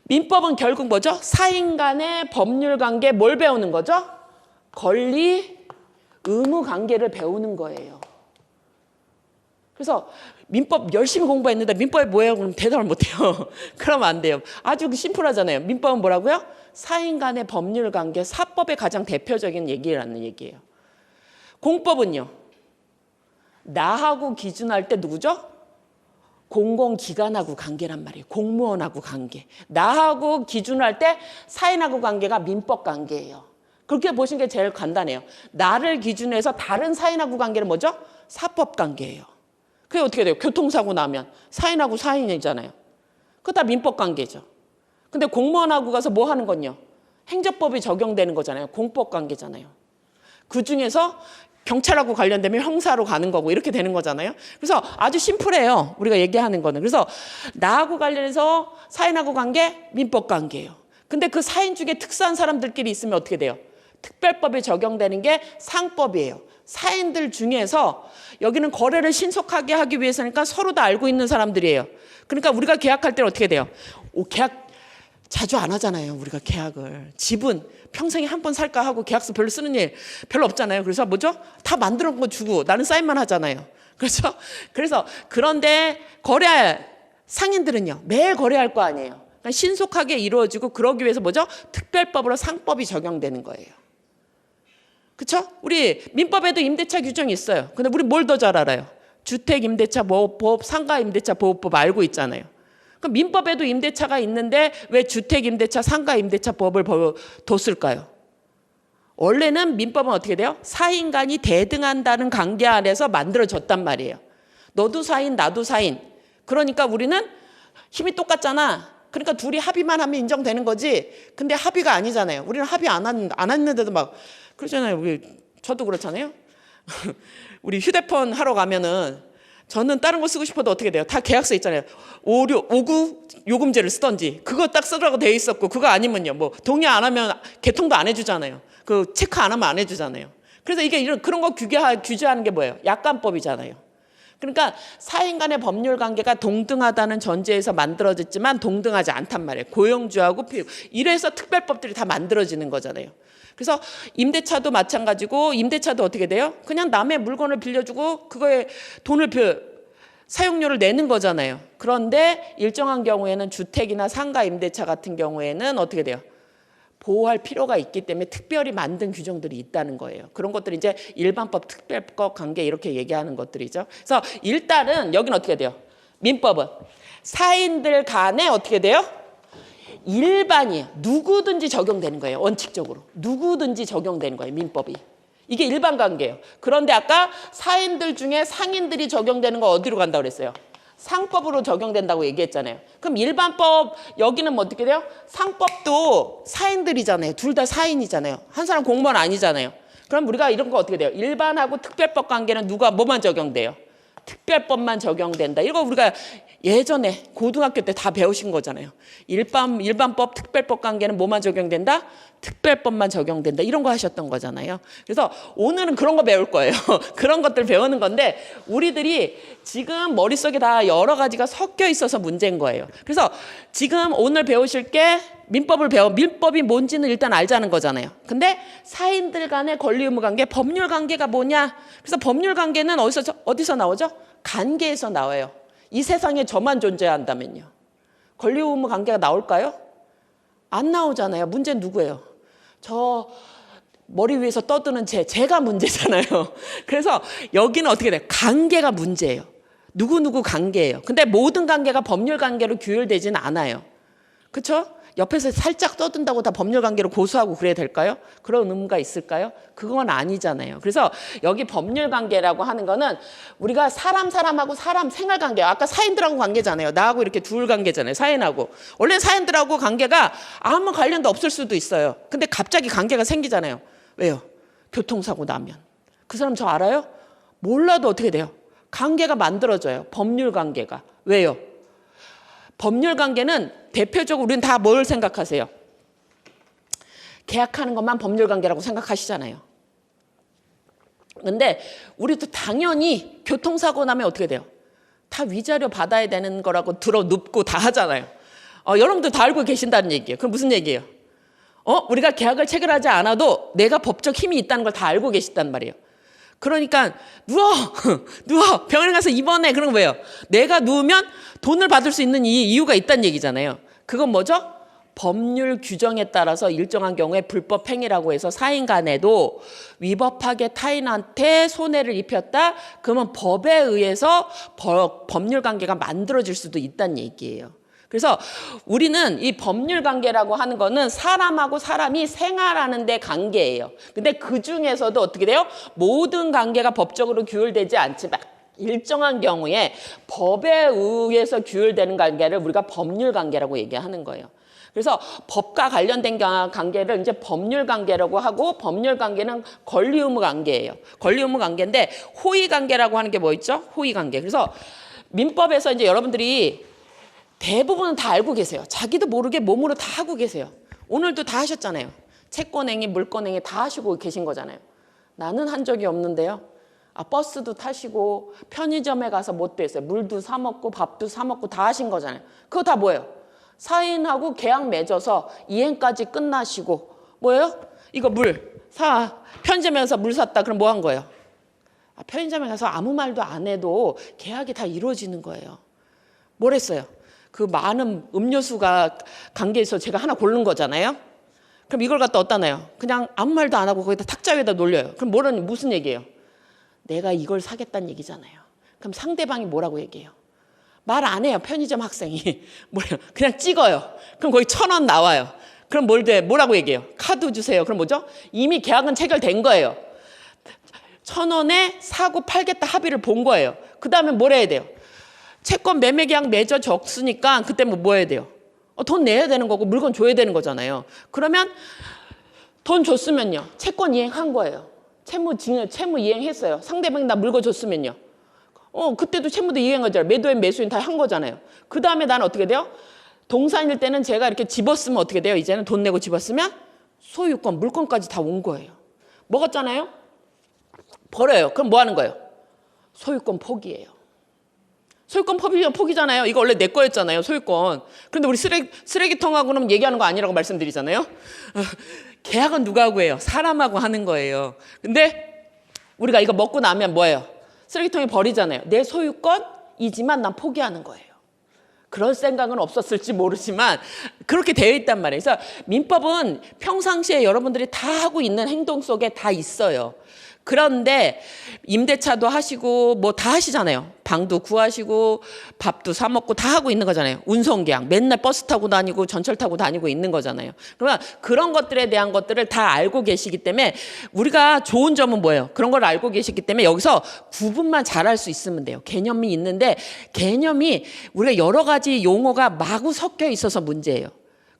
민법은 결국 뭐죠? 사인 간의 법률 관계 뭘 배우는 거죠? 권리, 의무 관계를 배우는 거예요. 그래서 민법 열심히 공부했는데 민법이 뭐예요? 그럼 대답을 못해요. 그러면 안 돼요. 아주 심플하잖아요. 민법은 뭐라고요? 사인 간의 법률 관계, 사법의 가장 대표적인 얘기라는 얘기예요. 공법은요. 나하고 기준할 때 누구죠? 공공기관하고 관계란 말이에요. 공무원하고 관계. 나하고 기준할 때 사인하고 관계가 민법 관계예요. 그렇게 보시는 게 제일 간단해요. 나를 기준해서 다른 사인하고 관계는 뭐죠? 사법 관계예요. 그게 어떻게 돼요? 교통사고 나면 사인하고 사인이잖아요. 그거 다 민법 관계죠. 근데 공무원하고 가서 뭐 하는 건요? 행정법이 적용되는 거잖아요. 공법 관계잖아요. 그중에서 경찰하고 관련되면 형사로 가는 거고 이렇게 되는 거잖아요. 그래서 아주 심플해요. 우리가 얘기하는 거는. 그래서 나하고 관련해서 사인하고 관계, 민법 관계예요. 근데 그 사인 중에 특수한 사람들끼리 있으면 어떻게 돼요? 특별법이 적용되는 게 상법이에요. 사인들 중에서 여기는 거래를 신속하게 하기 위해서니까 서로 다 알고 있는 사람들이에요. 그러니까 우리가 계약할 때는 어떻게 돼요? 계약 자주 안 하잖아요. 우리가 계약을. 집은 평생에 한 번 살까 하고 계약서 별로 쓰는 일 별로 없잖아요. 그래서 뭐죠? 다 만들어 놓은 거 주고 나는 사인만 하잖아요. 그렇죠? 그래서 그런데 거래할 상인들은요. 매일 거래할 거 아니에요. 그러니까 신속하게 이루어지고 그러기 위해서 뭐죠? 특별법으로 상법이 적용되는 거예요. 그렇죠? 우리 민법에도 임대차 규정이 있어요. 근데 우리 뭘 더 잘 알아요? 주택임대차 보호법, 상가임대차 보호법 알고 있잖아요. 그럼 민법에도 임대차가 있는데 왜 주택임대차, 상가임대차 법을 뒀을까요? 원래는 민법은 어떻게 돼요? 사인 간이 대등한다는 관계 안에서 만들어졌단 말이에요. 너도 사인, 나도 사인. 그러니까 우리는 힘이 똑같잖아. 그러니까 둘이 합의만 하면 인정되는 거지. 근데 합의가 아니잖아요. 우리는 합의 안 했는데도 막 그러잖아요. 저도 그렇잖아요. 우리 휴대폰 하러 가면은 저는 다른 거 쓰고 싶어도 어떻게 돼요? 다 계약서 있잖아요. 59 요금제를 쓰던지 그거 딱 쓰라고 돼 있었고 그거 아니면요. 뭐 동의 안 하면 개통도 안 해주잖아요. 그 체크 안 하면 안 해주잖아요. 그래서 이게 그런 거 규제하는 게 뭐예요? 약관법이잖아요. 그러니까 사인 간의 법률 관계가 동등하다는 전제에서 만들어졌지만 동등하지 않단 말이에요. 고용주하고 피해. 이래서 특별법들이 다 만들어지는 거잖아요. 그래서 임대차도 마찬가지고 임대차도 어떻게 돼요? 그냥 남의 물건을 빌려주고 그거에 사용료를 내는 거잖아요. 그런데 일정한 경우에는 주택이나 상가 임대차 같은 경우에는 어떻게 돼요? 보호할 필요가 있기 때문에 특별히 만든 규정들이 있다는 거예요. 그런 것들이 이제 일반법, 특별법 관계 이렇게 얘기하는 것들이죠. 그래서 일단은 여기는 어떻게 돼요? 민법은 사인들 간에 어떻게 돼요? 일반이에요. 누구든지 적용되는 거예요. 원칙적으로. 누구든지 적용되는 거예요. 민법이. 이게 일반 관계예요. 그런데 아까 사인들 중에 상인들이 적용되는 거 어디로 간다고 그랬어요? 상법으로 적용된다고 얘기했잖아요. 그럼 일반법 여기는 뭐 어떻게 돼요? 상법도 사인들이잖아요. 둘 다 사인이잖아요. 한 사람 공무원 아니잖아요. 그럼 우리가 이런 거 어떻게 돼요? 일반하고 특별법 관계는 뭐만 적용돼요? 특별법만 적용된다. 이거 우리가 예전에 고등학교 때 다 배우신 거잖아요. 일반법, 특별법 관계는 뭐만 적용된다? 특별법만 적용된다. 이런 거 하셨던 거잖아요. 그래서 오늘은 그런 거 배울 거예요. 그런 것들 배우는 건데 우리들이 지금 머릿속에 다 여러 가지가 섞여 있어서 문제인 거예요. 그래서 지금 오늘 배우실 게 민법이 뭔지는 일단 알자는 거잖아요. 근데 사인들 간의 권리 의무 관계, 법률 관계가 뭐냐? 그래서 법률 관계는 어디서 나오죠? 관계에서 나와요. 이 세상에 저만 존재한다면요. 권리 의무 관계가 나올까요? 안 나오잖아요. 문제는 누구예요? 저 머리 위에서 떠드는 제가 문제잖아요. 그래서 여기는 어떻게 돼요? 관계가 문제예요. 누구누구 관계예요. 근데 모든 관계가 법률 관계로 규율되지는 않아요. 그렇죠? 옆에서 살짝 떠든다고 다 법률 관계로 고소하고 그래야 될까요? 그런 의무가 있을까요? 그건 아니잖아요. 그래서 여기 법률 관계라고 하는 거는 우리가 사람하고 사람 생활 관계예요. 아까 사인들하고 관계잖아요. 나하고 이렇게 둘 관계잖아요. 사인하고. 원래 사인들하고 관계가 아무 관련도 없을 수도 있어요. 근데 갑자기 관계가 생기잖아요. 왜요? 교통사고 나면. 그 사람 저 알아요? 몰라도 어떻게 돼요? 관계가 만들어져요. 법률 관계가. 왜요? 법률 관계는 대표적으로 우리는 다 뭘 생각하세요? 계약하는 것만 법률 관계라고 생각하시잖아요. 근데 우리도 당연히 교통사고 나면 어떻게 돼요? 다 위자료 받아야 되는 거라고 눕고 다 하잖아요. 여러분들 다 알고 계신다는 얘기예요. 그럼 무슨 얘기예요? 우리가 계약을 체결하지 않아도 내가 법적 힘이 있다는 걸 다 알고 계시단 말이에요. 그러니까 누워 누워 병원에 가서 입원해. 그런 거 뭐예요? 내가 누우면 돈을 받을 수 있는 이유가 있다는 얘기잖아요. 그건 뭐죠? 법률 규정에 따라서 일정한 경우에 불법 행위라고 해서 사인 간에도 위법하게 타인한테 손해를 입혔다. 그러면 법에 의해서 법률 관계가 만들어질 수도 있다는 얘기예요. 그래서 우리는 이 법률 관계라고 하는 거는 사람하고 사람이 생활하는 데 관계예요. 근데 그 중에서도 어떻게 돼요? 모든 관계가 법적으로 규율되지 않지만 일정한 경우에 법에 의해서 규율되는 관계를 우리가 법률 관계라고 얘기하는 거예요. 그래서 법과 관련된 관계를 이제 법률 관계라고 하고, 법률 관계는 권리 의무 관계예요. 권리 의무 관계인데 호의 관계라고 하는 게 뭐 있죠? 호의 관계. 그래서 민법에서 이제 여러분들이 대부분은 다 알고 계세요. 자기도 모르게 몸으로 다 하고 계세요. 오늘도 다 하셨잖아요. 채권행위, 물권행위 다 하시고 계신 거잖아요. 나는 한 적이 없는데요. 버스도 타시고 편의점에 가서 뭣도 했어요. 물도 사 먹고 밥도 사 먹고 다 하신 거잖아요. 그거 다 뭐예요? 사인하고 계약 맺어서 이행까지 끝나시고 뭐예요? 이거 편의점에 가서 물 샀다. 그럼 뭐 한 거예요? 편의점에 가서 아무 말도 안 해도 계약이 다 이루어지는 거예요. 뭘 했어요? 그 많은 음료수가 관계에서 제가 하나 고른 거잖아요. 그럼 이걸 갖다 어디다 놔요? 그냥 아무 말도 안 하고 거기다 탁자 위에다 놀려요. 그럼 무슨 얘기예요? 내가 이걸 사겠다는 얘기잖아요. 그럼 상대방이 뭐라고 얘기해요? 말 안 해요. 편의점 학생이. 뭐예요? 그냥 찍어요. 그럼 거기 1,000원 나와요. 그럼 뭐라고 얘기해요? 카드 주세요. 그럼 뭐죠? 이미 계약은 체결된 거예요. 1,000원에 사고 팔겠다 합의를 본 거예요. 그 다음에 뭘 해야 돼요? 채권 매매 계약 맺어졌으니까 그때 뭐 해야 돼요? 돈 내야 되는 거고 물건 줘야 되는 거잖아요. 그러면 돈 줬으면요. 채권 이행한 거예요. 채무 이행했어요. 상대방이 나 물건 줬으면요. 그때도 채무도 이행하잖아요. 매도인 매수인 다 한 거잖아요. 그 다음에 나는 어떻게 돼요? 동산일 때는 제가 이렇게 집었으면 어떻게 돼요? 이제는 돈 내고 집었으면 소유권, 물건까지 다 온 거예요. 먹었잖아요? 버려요. 그럼 뭐 하는 거예요? 소유권 포기예요. 소유권 포기잖아요. 이거 원래 내 거였잖아요. 소유권. 그런데 우리 쓰레기통하고는 얘기하는 거 아니라고 말씀드리잖아요. 계약은 누가 하고 해요? 사람하고 하는 거예요. 근데 우리가 이거 먹고 나면 뭐예요? 쓰레기통에 버리잖아요. 내 소유권이지만 난 포기하는 거예요. 그럴 생각은 없었을지 모르지만 그렇게 되어 있단 말이에요. 그래서 민법은 평상시에 여러분들이 다 하고 있는 행동 속에 다 있어요. 그런데 임대차도 하시고 뭐 다 하시잖아요. 방도 구하시고 밥도 사 먹고 다 하고 있는 거잖아요. 운송계약 맨날 버스 타고 다니고 전철 타고 다니고 있는 거잖아요. 그러면 그런 것들에 대한 것들을 다 알고 계시기 때문에 우리가 좋은 점은 뭐예요? 그런 걸 알고 계시기 때문에 여기서 구분만 잘할 수 있으면 돼요. 개념이 있는데 개념이 우리가 여러 가지 용어가 마구 섞여 있어서 문제예요.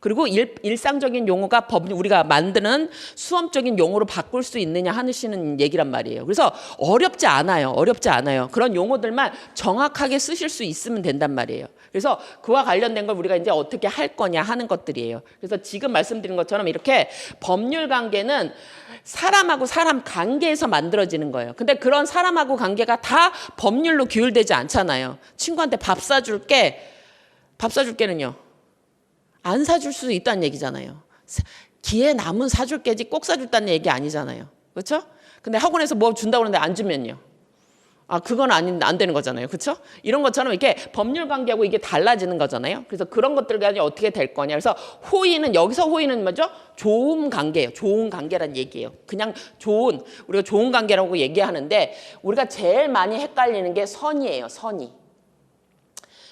그리고 일상적인 용어가 우리가 만드는 수험적인 용어로 바꿀 수 있느냐 하시는 얘기란 말이에요. 그래서 어렵지 않아요. 그런 용어들만 정확하게 쓰실 수 있으면 된단 말이에요. 그래서 그와 관련된 걸 우리가 이제 어떻게 할 거냐 하는 것들이에요. 그래서 지금 말씀드린 것처럼 이렇게 법률 관계는 사람하고 사람 관계에서 만들어지는 거예요. 근데 그런 사람하고 관계가 다 법률로 규율되지 않잖아요. 친구한테 밥 사줄게는요. 안 사줄 수도 있다는 얘기잖아요. 기회 남은 사줄게지 꼭 사줄다는 얘기 아니잖아요. 그렇죠? 근데 학원에서 뭐 준다고 그러는데 안 주면요. 그건 안 되는 거잖아요. 그렇죠? 이런 것처럼 이렇게 법률 관계하고 이게 달라지는 거잖아요. 그래서 그런 것들 가지고 어떻게 될 거냐. 그래서 여기서 호의는 뭐죠? 좋은 관계예요. 좋은 관계란 얘기예요. 그냥 우리가 좋은 관계라고 얘기하는데 우리가 제일 많이 헷갈리는 게 선이에요. 선이.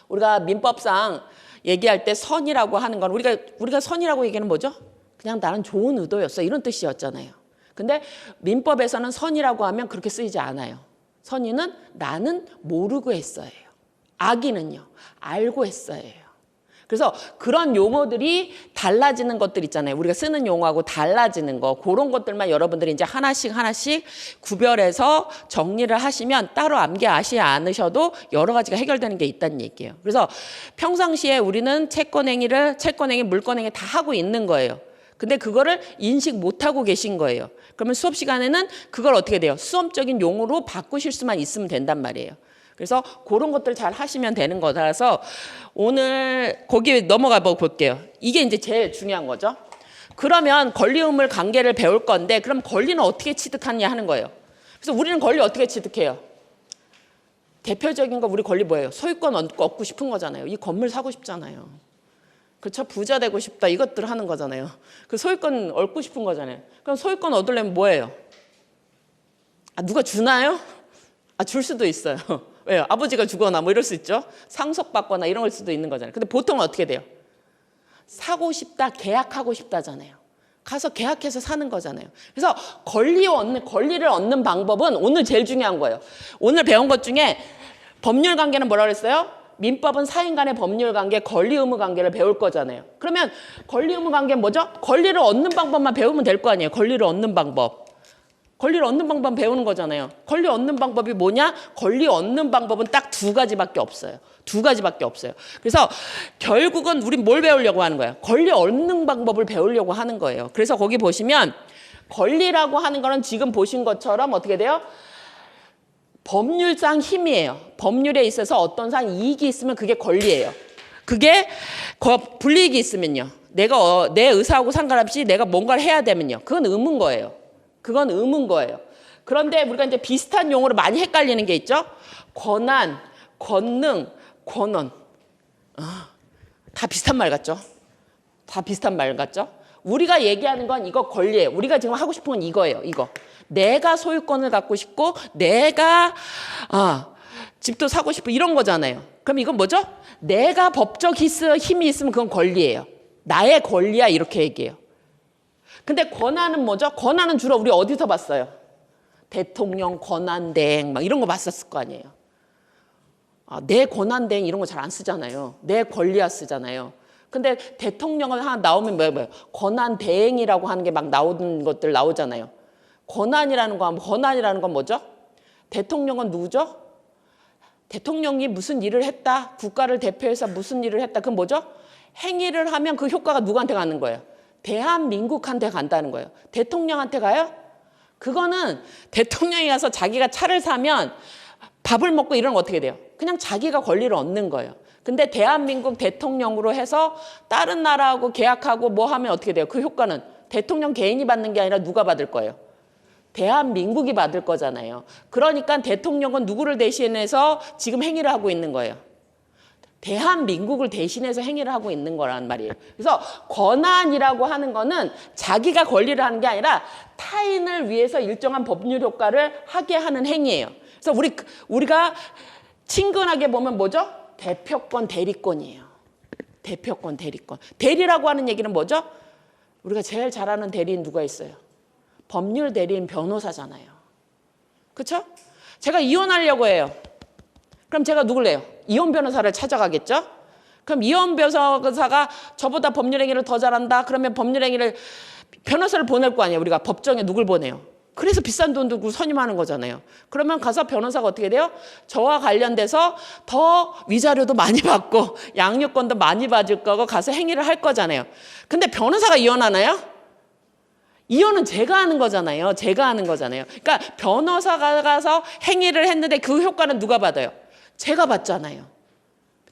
우리가 민법상 얘기할 때 선이라고 하는 건 우리가 선이라고 얘기하는 뭐죠? 그냥 나는 좋은 의도였어 이런 뜻이었잖아요. 근데 민법에서는 선이라고 하면 그렇게 쓰이지 않아요. 선의는 나는 모르고 했어요. 악의는요 알고 했어요. 그래서 그런 용어들이 달라지는 것들 있잖아요. 우리가 쓰는 용어하고 달라지는 거 그런 것들만 여러분들이 이제 하나씩 구별해서 정리를 하시면 따로 암기하시지 않으셔도 여러 가지가 해결되는 게 있다는 얘기예요. 그래서 평상시에 우리는 채권행위, 물권행위 다 하고 있는 거예요. 근데 그거를 인식 못하고 계신 거예요. 그러면 수업 시간에는 그걸 어떻게 돼요? 수험적인 용어로 바꾸실 수만 있으면 된단 말이에요. 그래서 그런 것들 잘 하시면 되는 거라서 오늘 거기에 넘어가 볼게요. 이게 이제 제일 중요한 거죠. 그러면 권리 의무 관계를 배울 건데 그럼 권리는 어떻게 취득하느냐 하는 거예요. 그래서 우리는 권리 어떻게 취득해요? 대표적인 거 우리 권리 뭐예요? 소유권 얻고 싶은 거잖아요. 이 건물 사고 싶잖아요. 그렇죠? 부자 되고 싶다 이것들 하는 거잖아요. 그 소유권 얻고 싶은 거잖아요. 그럼 소유권 얻으려면 뭐예요? 누가 주나요? 줄 수도 있어요. 왜요? 아버지가 주거나 뭐 이럴 수 있죠. 상속받거나 이런 걸 수도 있는 거잖아요. 근데 보통은 어떻게 돼요? 사고 싶다, 계약하고 싶다잖아요. 가서 계약해서 사는 거잖아요. 그래서 권리를 얻는 방법은 오늘 제일 중요한 거예요. 오늘 배운 것 중에 법률 관계는 뭐라고 그랬어요? 민법은 사인 간의 법률 관계, 권리 의무 관계를 배울 거잖아요. 그러면 권리 의무 관계는 뭐죠? 권리를 얻는 방법만 배우면 될 거 아니에요. 권리를 얻는 방법. 권리를 얻는 방법 배우는 거잖아요. 권리 얻는 방법이 뭐냐? 권리 얻는 방법은 딱 두 가지밖에 없어요. 두 가지밖에 없어요. 그래서 결국은 우린 뭘 배우려고 하는 거예요? 권리 얻는 방법을 배우려고 하는 거예요. 그래서 거기 보시면 권리라고 하는 거는 지금 보신 것처럼 어떻게 돼요? 법률상 힘이에요. 법률에 있어서 어떤 상 이익이 있으면 그게 권리예요. 그게 불이익이 있으면요. 내가 내 의사하고 상관없이 내가 뭔가를 해야 되면요. 그건 의무인 거예요. 그건 의무인 거예요. 그런데 우리가 이제 비슷한 용어로 많이 헷갈리는 게 있죠. 권한, 권능, 권원. 다 비슷한 말 같죠? 다 비슷한 말 같죠? 우리가 얘기하는 건 이거 권리예요. 우리가 지금 하고 싶은 건 이거예요. 이거. 내가 소유권을 갖고 싶고 내가 집도 사고 싶고 이런 거잖아요. 그럼 이건 뭐죠? 내가 법적 힘이 있으면 그건 권리예요. 나의 권리야 이렇게 얘기해요. 근데 권한은 뭐죠? 권한은 주로 우리 어디서 봤어요? 대통령 권한대행 막 이런 거 봤었을 거 아니에요. 내 권한대행 이런 거 잘 안 쓰잖아요. 내 권리야 쓰잖아요. 근데 대통령은 하나 나오면 뭐예요? 권한대행이라고 하는 게 막 나오는 것들 나오잖아요. 권한이라는 건 뭐죠? 대통령은 누구죠? 대통령이 무슨 일을 했다. 국가를 대표해서 무슨 일을 했다. 그건 뭐죠? 행위를 하면 그 효과가 누구한테 가는 거예요? 대한민국한테 간다는 거예요. 대통령한테 가요? 그거는 대통령이 가서 자기가 차를 사면 밥을 먹고 이러는 거 어떻게 돼요? 그냥 자기가 권리를 얻는 거예요. 근데 대한민국 대통령으로 해서 다른 나라하고 계약하고 뭐 하면 어떻게 돼요? 그 효과는 대통령 개인이 받는 게 아니라 누가 받을 거예요? 대한민국이 받을 거잖아요. 그러니까 대통령은 누구를 대신해서 지금 행위를 하고 있는 거예요? 대한민국을 대신해서 행위를 하고 있는 거란 말이에요. 그래서 권한이라고 하는 거는 자기가 권리를 하는 게 아니라 타인을 위해서 일정한 법률 효과를 하게 하는 행위예요. 그래서 우리가 친근하게 보면 뭐죠? 대표권, 대리권이에요. 대표권, 대리권. 대리라고 하는 얘기는 뭐죠? 우리가 제일 잘 아는 대리인 누가 있어요? 법률 대리인 변호사잖아요. 그렇죠? 제가 이혼하려고 해요. 그럼 제가 누굴 해요? 이혼 변호사를 찾아가겠죠? 그럼 이혼 변호사가 저보다 법률 행위를 더 잘한다. 그러면 법률 행위를 변호사를 보낼 거 아니에요. 우리가 법정에 누굴 보내요? 그래서 비싼 돈 들고 선임하는 거잖아요. 그러면 가서 변호사가 어떻게 돼요? 저와 관련돼서 더 위자료도 많이 받고 양육권도 많이 받을 거고 가서 행위를 할 거잖아요. 근데 변호사가 이혼하나요? 이혼은 제가 하는 거잖아요. 제가 하는 거잖아요. 그러니까 변호사가 가서 행위를 했는데 그 효과는 누가 받아요? 제가 받잖아요.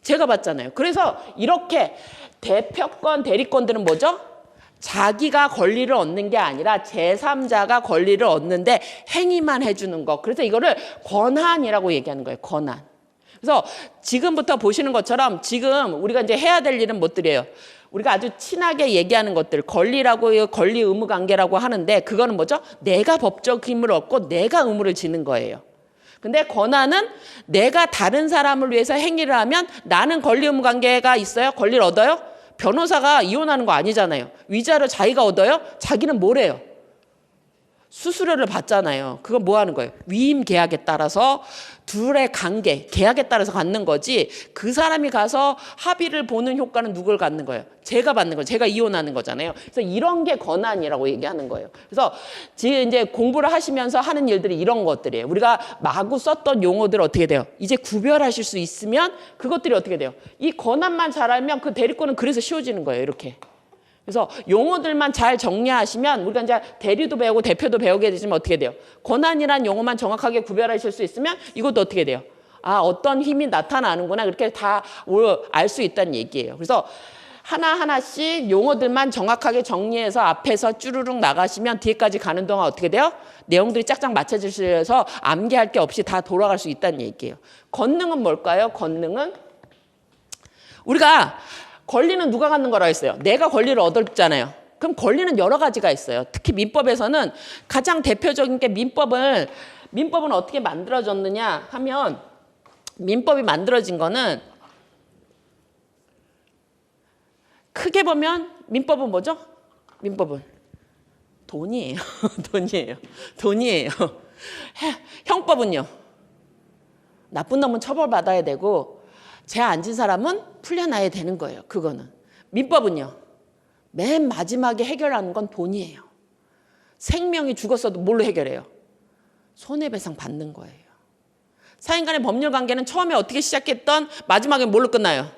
제가 받잖아요. 그래서 이렇게 대표권, 대리권들은 뭐죠? 자기가 권리를 얻는 게 아니라 제3자가 권리를 얻는데 행위만 해주는 거. 그래서 이거를 권한이라고 얘기하는 거예요. 권한. 그래서 지금부터 보시는 것처럼 지금 우리가 이제 해야 될 일은 뭐들이에요? 우리가 아주 친하게 얘기하는 것들, 권리라고 권리 의무 관계라고 하는데 그거는 뭐죠? 내가 법적 힘을 얻고 내가 의무를 지는 거예요. 근데 권한은 내가 다른 사람을 위해서 행위를 하면 나는 권리 의무 관계가 있어요? 권리를 얻어요? 변호사가 이혼하는 거 아니잖아요. 위자료 자기가 얻어요? 자기는 뭐래요? 수수료를 받잖아요. 그건 뭐 하는 거예요? 위임 계약에 따라서 둘의 관계, 계약에 따라서 갖는 거지 그 사람이 가서 합의를 보는 효과는 누굴 갖는 거예요? 제가 받는 거예요. 제가 이혼하는 거잖아요. 그래서 이런 게 권한이라고 얘기하는 거예요. 그래서 지금 이제 공부를 하시면서 하는 일들이 이런 것들이에요. 우리가 마구 썼던 용어들 어떻게 돼요? 이제 구별하실 수 있으면 그것들이 어떻게 돼요? 이 권한만 잘 알면 그 대리권은 그래서 쉬워지는 거예요. 이렇게. 그래서 용어들만 잘 정리하시면 우리가 이제 대리도 배우고 대표도 배우게 되시면 어떻게 돼요? 권한이란 용어만 정확하게 구별하실 수 있으면 이것도 어떻게 돼요? 어떤 힘이 나타나는구나 그렇게 다 알 수 있다는 얘기예요. 그래서 하나하나씩 용어들만 정확하게 정리해서 앞에서 쭈루룩 나가시면 뒤에까지 가는 동안 어떻게 돼요? 내용들이 짝짝 맞춰지셔서 암기할 게 없이 다 돌아갈 수 있다는 얘기예요. 권능은 뭘까요? 권능은 우리가 권리는 누가 갖는 거라고 했어요? 내가 권리를 얻었잖아요. 그럼 권리는 여러 가지가 있어요. 특히 민법에서는 가장 대표적인 게 민법은 어떻게 만들어졌느냐 하면 민법이 만들어진 거는 크게 보면 민법은 뭐죠? 민법은 돈이에요. 돈이에요. 형법은요. 나쁜 놈은 처벌받아야 되고 죄 안 진 사람은 풀려나야 되는 거예요. 그거는. 민법은요. 맨 마지막에 해결하는 건 돈이에요. 생명이 죽었어도 뭘로 해결해요? 손해배상 받는 거예요. 사인 간의 법률 관계는 처음에 어떻게 시작했던 마지막에 뭘로 끝나요?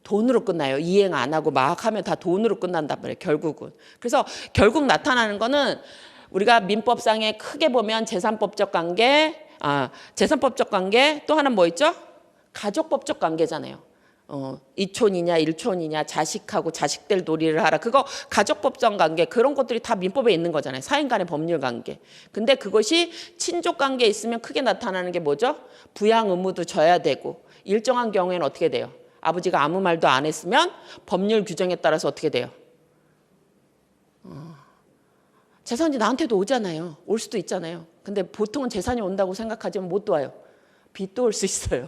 돈으로 끝나요. 이행 안 하고 막 하면 다 돈으로 끝난단 말이에요. 결국은. 그래서 결국 나타나는 거는 우리가 민법상에 크게 보면 재산법적 관계, 재산법적 관계 또 하나는 뭐 있죠? 가족법적 관계잖아요. 이촌이냐 일촌이냐 자식하고 자식들 놀이를 하라. 그거 가족법적 관계 그런 것들이 다 민법에 있는 거잖아요. 사인 간의 법률 관계. 근데 그것이 친족 관계에 있으면 크게 나타나는 게 뭐죠? 부양 의무도 져야 되고 일정한 경우에는 어떻게 돼요? 아버지가 아무 말도 안 했으면 법률 규정에 따라서 어떻게 돼요? 재산이 나한테도 오잖아요. 올 수도 있잖아요. 근데 보통은 재산이 온다고 생각하지만 못 와요. 빚도 올 수 있어요.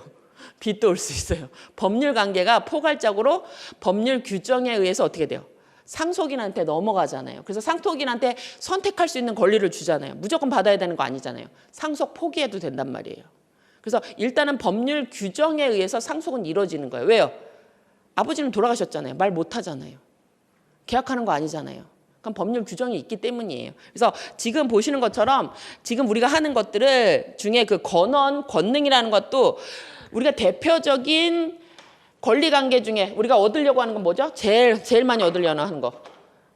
빚도 올 수 있어요. 법률 관계가 포괄적으로 법률 규정에 의해서 어떻게 돼요? 상속인한테 넘어가잖아요. 그래서 상속인한테 선택할 수 있는 권리를 주잖아요. 무조건 받아야 되는 거 아니잖아요. 상속 포기해도 된단 말이에요. 그래서 일단은 법률 규정에 의해서 상속은 이루어지는 거예요. 왜요? 아버지는 돌아가셨잖아요. 말 못하잖아요. 계약하는 거 아니잖아요. 그럼 법률 규정이 있기 때문이에요. 그래서 지금 보시는 것처럼 지금 우리가 하는 것들을 중에 그 권능이라는 것도 우리가 대표적인 권리관계 중에 우리가 얻으려고 하는 건 뭐죠? 제일 많이 얻으려고 하는 거.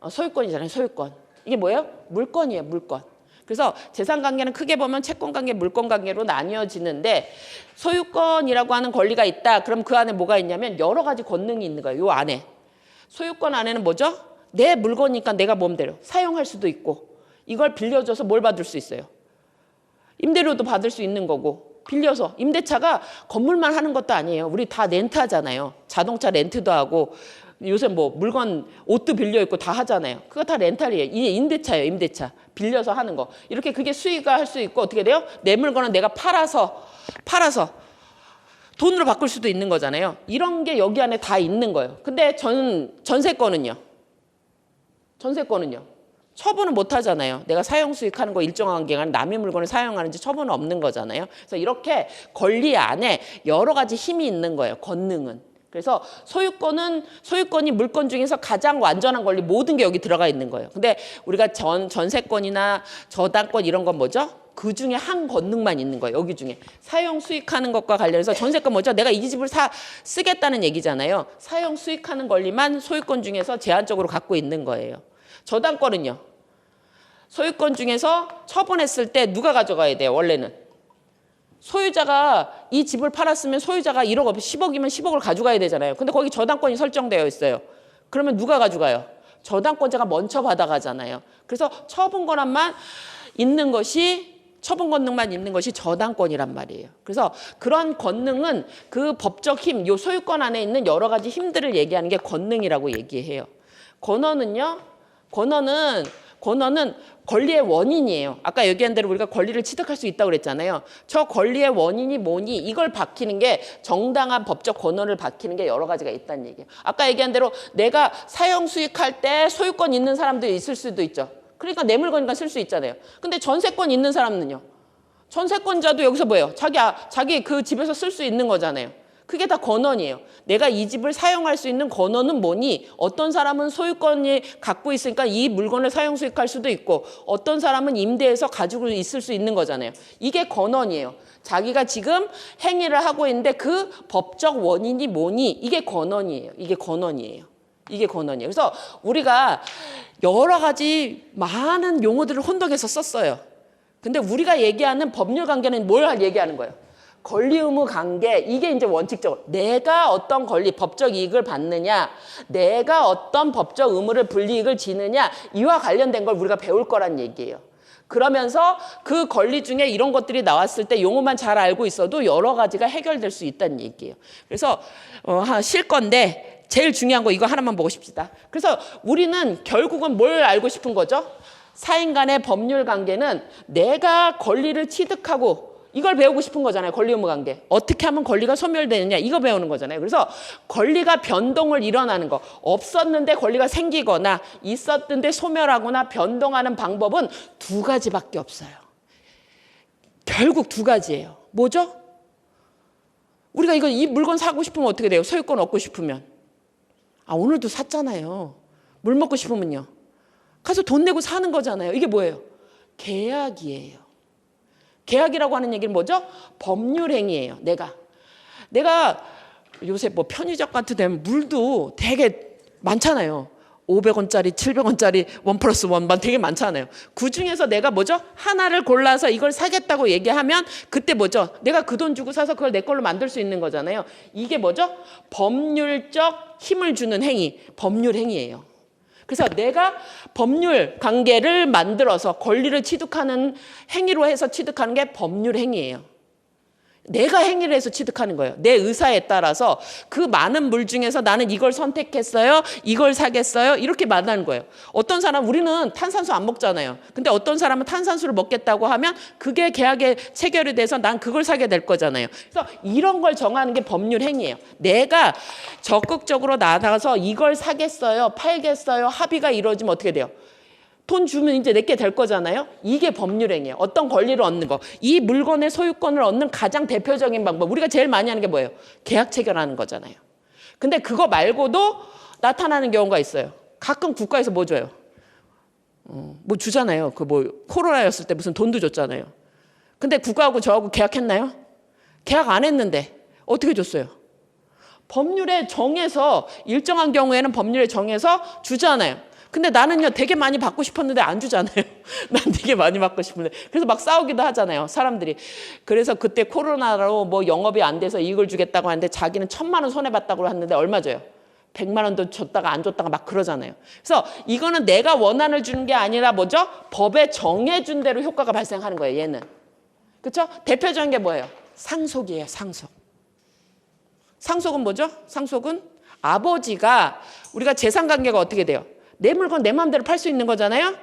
소유권이잖아요. 소유권. 이게 뭐예요? 물건이에요. 물건. 그래서 재산관계는 크게 보면 채권관계, 물건관계로 나뉘어지는데 소유권이라고 하는 권리가 있다. 그럼 그 안에 뭐가 있냐면 여러 가지 권능이 있는 거예요. 이 안에. 소유권 안에는 뭐죠? 내 물건이니까 내가 마음대로 사용할 수도 있고 이걸 빌려줘서 뭘 받을 수 있어요? 임대료도 받을 수 있는 거고 빌려서 임대차가 건물만 하는 것도 아니에요. 우리 다 렌트하잖아요. 자동차 렌트도 하고 요새 뭐 물건 옷도 빌려 입고 다 하잖아요. 그거 다 렌탈이에요. 이게 임대차예요. 임대차. 빌려서 하는 거. 이렇게 그게 수익화 할 수 있고 어떻게 돼요? 내 물건은 내가 팔아서 돈으로 바꿀 수도 있는 거잖아요. 이런 게 여기 안에 다 있는 거예요. 근데 전세권은요? 처분은 못 하잖아요. 내가 사용 수익하는 거 일정한 기간 남의 물건을 사용하는지 처분은 없는 거잖아요. 그래서 이렇게 권리 안에 여러 가지 힘이 있는 거예요. 권능은. 그래서 소유권이 물건 중에서 가장 완전한 권리 모든 게 여기 들어가 있는 거예요. 근데 우리가 전세권이나 저당권 이런 건 뭐죠? 그 중에 한 권능만 있는 거예요. 여기 중에. 사용 수익하는 것과 관련해서 전세권 뭐죠? 내가 이 집을 쓰겠다는 얘기잖아요. 사용 수익하는 권리만 소유권 중에서 제한적으로 갖고 있는 거예요. 저당권은요. 소유권 중에서 처분했을 때 누가 가져가야 돼요? 원래는. 소유자가 이 집을 팔았으면 소유자가 1억, 10억이면 10억을 가져가야 되잖아요. 근데 거기 저당권이 설정되어 있어요. 그러면 누가 가져가요? 저당권자가 먼저 받아가잖아요. 그래서 처분 권한만 있는 것이 처분 권능만 있는 것이 저당권이란 말이에요. 그래서 그런 권능은 그 법적 힘, 요 소유권 안에 있는 여러 가지 힘들을 얘기하는 게 권능이라고 얘기해요. 권한은 권리의 원인이에요. 아까 얘기한 대로 우리가 권리를 취득할 수 있다고 그랬잖아요. 저 권리의 원인이 뭐니? 이걸 밝히는 게 정당한 법적 권한을 밝히는 게 여러 가지가 있다는 얘기예요. 아까 얘기한 대로 내가 사용 수익할 때 소유권 있는 사람도 있을 수도 있죠. 그러니까 내 물건이니까 쓸 수 있잖아요. 근데 전세권 있는 사람은요? 전세권자도 여기서 뭐예요? 자기 그 집에서 쓸 수 있는 거잖아요. 그게 다 권한이에요. 내가 이 집을 사용할 수 있는 권한은 뭐니? 어떤 사람은 소유권이 갖고 있으니까 이 물건을 사용 수익할 수도 있고 어떤 사람은 임대해서 가지고 있을 수 있는 거잖아요. 이게 권한이에요. 자기가 지금 행위를 하고 있는데 그 법적 원인이 뭐니? 이게 권한이에요. 이게 권한이에요. 그래서 우리가 여러 가지 많은 용어들을 혼동해서 썼어요. 근데 우리가 얘기하는 법률 관계는 뭘 얘기하는 거예요? 권리 의무 관계, 이게 이제 원칙적으로 내가 어떤 권리, 법적 이익을 받느냐, 내가 어떤 법적 의무를 불이익을 지느냐, 이와 관련된 걸 우리가 배울 거란 얘기예요. 그러면서 그 권리 중에 이런 것들이 나왔을 때 용어만 잘 알고 있어도 여러 가지가 해결될 수 있다는 얘기예요. 그래서 실 건데 제일 중요한 거 이거 하나만 보고 싶시다. 그래서 우리는 결국은 뭘 알고 싶은 거죠? 사인 간의 법률 관계는 내가 권리를 취득하고 이걸 배우고 싶은 거잖아요. 권리 의무 관계. 어떻게 하면 권리가 소멸되느냐 이거 배우는 거잖아요. 그래서 권리가 변동을 일어나는 거, 없었는데 권리가 생기거나 있었는데 소멸하거나 변동하는 방법은 두 가지밖에 없어요. 결국 두 가지예요. 뭐죠? 우리가 이 물건 사고 싶으면 어떻게 돼요? 소유권 얻고 싶으면. 오늘도 샀잖아요. 물 먹고 싶으면요. 가서 돈 내고 사는 거잖아요. 이게 뭐예요? 계약이에요. 계약이라고 하는 얘기는 뭐죠? 법률 행위예요. 내가 요새 뭐 편의점 같은 데면 물도 되게 많잖아요. 500원짜리, 700원짜리 1+1만 되게 많잖아요. 그중에서 내가 뭐죠? 하나를 골라서 이걸 사겠다고 얘기하면 그때 뭐죠? 내가 그 돈 주고 사서 그걸 내 걸로 만들 수 있는 거잖아요. 이게 뭐죠? 법률적 힘을 주는 행위, 법률 행위예요. 그래서 내가 법률 관계를 만들어서 권리를 취득하는 행위로 해서 취득하는 게 법률 행위예요. 내가 행위를 해서 취득하는 거예요. 내 의사에 따라서 그 많은 물 중에서 나는 이걸 선택했어요. 이걸 사겠어요. 이렇게 말하는 거예요. 어떤 사람, 우리는 탄산수 안 먹잖아요. 근데 어떤 사람은 탄산수를 먹겠다고 하면 그게 계약에 체결이 돼서 난 그걸 사게 될 거잖아요. 그래서 이런 걸 정하는 게 법률 행위예요. 내가 적극적으로 나가서 이걸 사겠어요. 팔겠어요. 합의가 이루어지면 어떻게 돼요? 돈 주면 이제 내게 될 거잖아요. 이게 법률행위예요. 어떤 권리를 얻는 거. 이 물건의 소유권을 얻는 가장 대표적인 방법. 우리가 제일 많이 하는 게 뭐예요? 계약 체결하는 거잖아요. 근데 그거 말고도 나타나는 경우가 있어요. 가끔 국가에서 뭐 줘요? 뭐 주잖아요. 코로나였을 때 무슨 돈도 줬잖아요. 근데 국가하고 저하고 계약했나요? 계약 안 했는데 어떻게 줬어요? 법률에 정해서 일정한 경우에는 법률에 정해서 주잖아요. 근데 나는요 되게 많이 받고 싶었는데 안 주잖아요. 난 되게 많이 받고 싶은데. 그래서 막 싸우기도 하잖아요. 사람들이. 그래서 그때 코로나로 뭐 영업이 안 돼서 이걸 주겠다고 하는데 자기는 1,000만 원 손해봤다고 했는데 얼마 줘요? 100만 원도 줬다가 안 줬다가 막 그러잖아요. 그래서 이거는 내가 원한을 주는 게 아니라 뭐죠? 법에 정해준 대로 효과가 발생하는 거예요. 얘는. 그렇죠? 대표적인 게 뭐예요? 상속이에요. 상속. 상속은 뭐죠? 상속은 아버지가 우리가 재산관계가 어떻게 돼요? 내 물건 내 마음대로 팔 수 있는 거잖아요.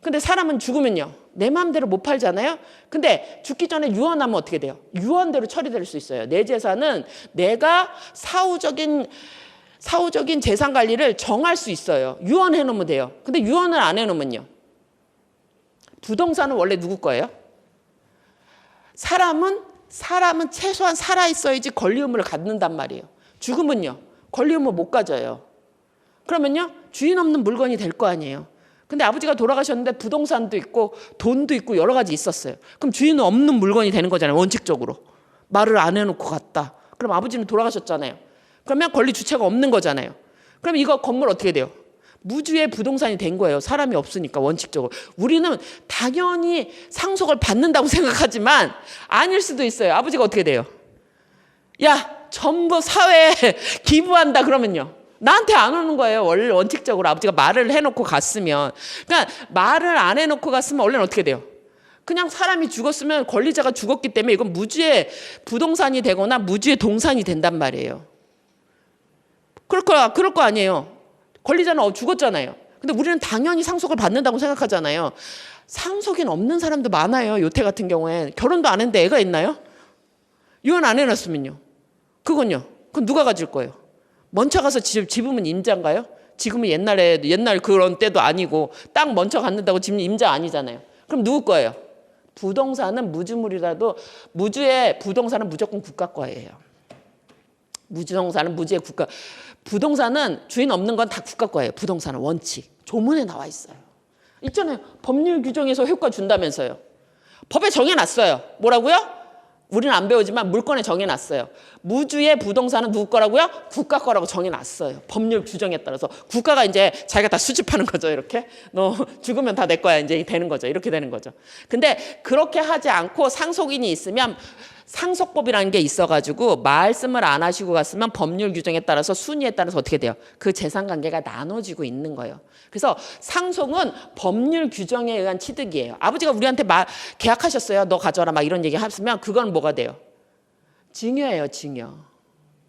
근데 사람은 죽으면요. 내 마음대로 못 팔잖아요. 근데 죽기 전에 유언하면 어떻게 돼요? 유언대로 처리될 수 있어요. 내 재산은 내가 사후적인 재산 관리를 정할 수 있어요. 유언해 놓으면 돼요. 근데 유언을 안 해 놓으면요. 부동산은 원래 누구 거예요? 사람은 최소한 살아 있어야지 권리 의무를 갖는단 말이에요. 죽으면요. 권리 의무 못 가져요. 그러면요. 주인 없는 물건이 될 거 아니에요. 근데 아버지가 돌아가셨는데 부동산도 있고 돈도 있고 여러 가지 있었어요. 그럼 주인은 없는 물건이 되는 거잖아요. 원칙적으로. 말을 안 해놓고 갔다. 그럼 아버지는 돌아가셨잖아요. 그러면 권리 주체가 없는 거잖아요. 그럼 이거 건물 어떻게 돼요? 무주의 부동산이 된 거예요. 사람이 없으니까 원칙적으로. 우리는 당연히 상속을 받는다고 생각하지만 아닐 수도 있어요. 아버지가 어떻게 돼요? 야, 전부 사회에 기부한다 그러면요. 나한테 안 오는 거예요. 원래 원칙적으로 아버지가 말을 해놓고 갔으면. 그러니까 말을 안 해놓고 갔으면 원래는 어떻게 돼요? 그냥 사람이 죽었으면 권리자가 죽었기 때문에 이건 무주의 부동산이 되거나 무주의 동산이 된단 말이에요. 그럴 거 아니에요. 권리자는 죽었잖아요. 근데 우리는 당연히 상속을 받는다고 생각하잖아요. 상속인 없는 사람도 많아요. 요태 같은 경우에. 결혼도 안 했는데 애가 있나요? 유언 안 해놨으면요. 그건 누가 가질 거예요? 먼저 가서 집으면 임자인가요? 지금은 옛날 그런 때도 아니고 땅 먼저 갖는다고 지금 임자 아니잖아요. 그럼 누구 거예요? 부동산은 무주물이라도 무주의 부동산은 무조건 국가 거예요. 부동산은 무주의 국가. 부동산은 주인 없는 건 다 국가 거예요. 부동산은 원칙. 조문에 나와 있어요. 있잖아요. 법률 규정에서 효과 준다면서요. 법에 정해놨어요. 뭐라고요? 우리는 안 배우지만 물권에 정해놨어요. 무주의 부동산은 누구 거라고요? 국가 거라고 정해놨어요. 법률 규정에 따라서. 국가가 이제 자기가 다 수집하는 거죠. 이렇게. 너 죽으면 다 내 거야. 이제 되는 거죠. 이렇게 되는 거죠. 근데 그렇게 하지 않고 상속인이 있으면 상속법이라는 게 있어가지고 말씀을 안 하시고 갔으면 법률 규정에 따라서 순위에 따라서 어떻게 돼요? 그 재산 관계가 나눠지고 있는 거예요. 그래서 상속은 법률 규정에 의한 취득이에요. 아버지가 우리한테 계약하셨어요. 너 가져와라 막 이런 얘기 하시면 그건 뭐가 돼요? 증여예요, 증여.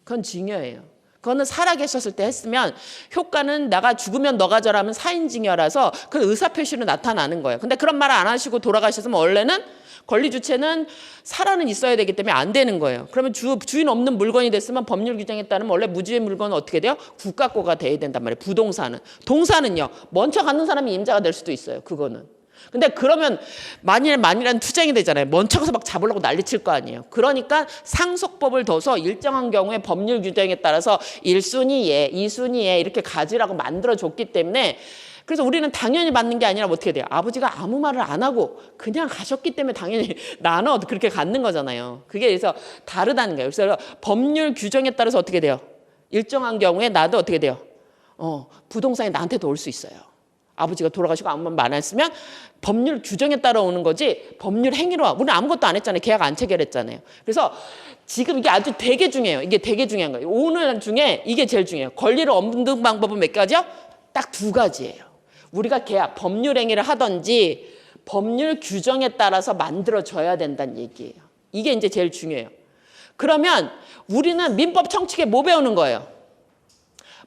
그건 증여예요. 그거는 살아계셨을 때 했으면 효과는 내가 죽으면 너 가져라면 사인증여라서 그 의사표시로 나타나는 거예요. 근데 그런 말을 안 하시고 돌아가셨으면 원래는 권리 주체는 살아는 있어야 되기 때문에 안 되는 거예요. 그러면 주인 없는 물건이 됐으면 법률 규정에 따르면 원래 무주의 물건은 어떻게 돼요? 국가 거가 돼야 된단 말이에요. 부동산은. 동산은요. 먼저 갖는 사람이 임자가 될 수도 있어요. 그거는. 근데 그러면 만일은 투쟁이 되잖아요. 먼저 가서 막 잡으려고 난리칠 거 아니에요. 그러니까 상속법을 둬서 일정한 경우에 법률 규정에 따라서 1순위에 2순위에 이렇게 가지라고 만들어줬기 때문에 그래서 우리는 당연히 받는 게 아니라 어떻게 돼요? 아버지가 아무 말을 안 하고 그냥 가셨기 때문에 당연히 나눠 그렇게 갖는 거잖아요. 그게 그래서 다르다는 거예요. 그래서 법률 규정에 따라서 어떻게 돼요? 일정한 경우에 나도 어떻게 돼요? 부동산이 나한테도 올 수 있어요. 아버지가 돌아가시고 아무 말 안 했으면 법률 규정에 따라 오는 거지 법률 행위로 와. 우리는 아무것도 안 했잖아요. 계약 안 체결했잖아요. 그래서 지금 이게 아주 되게 중요해요. 이게 되게 중요한 거예요. 오늘 중에 이게 제일 중요해요. 권리를 얻는 방법은 몇 가지요? 딱 2가지예요. 우리가 계약, 법률 행위를 하든지 법률 규정에 따라서 만들어져야 된다는 얘기예요. 이게 이제 제일 중요해요. 그러면 우리는 민법 청칙에 뭐 배우는 거예요?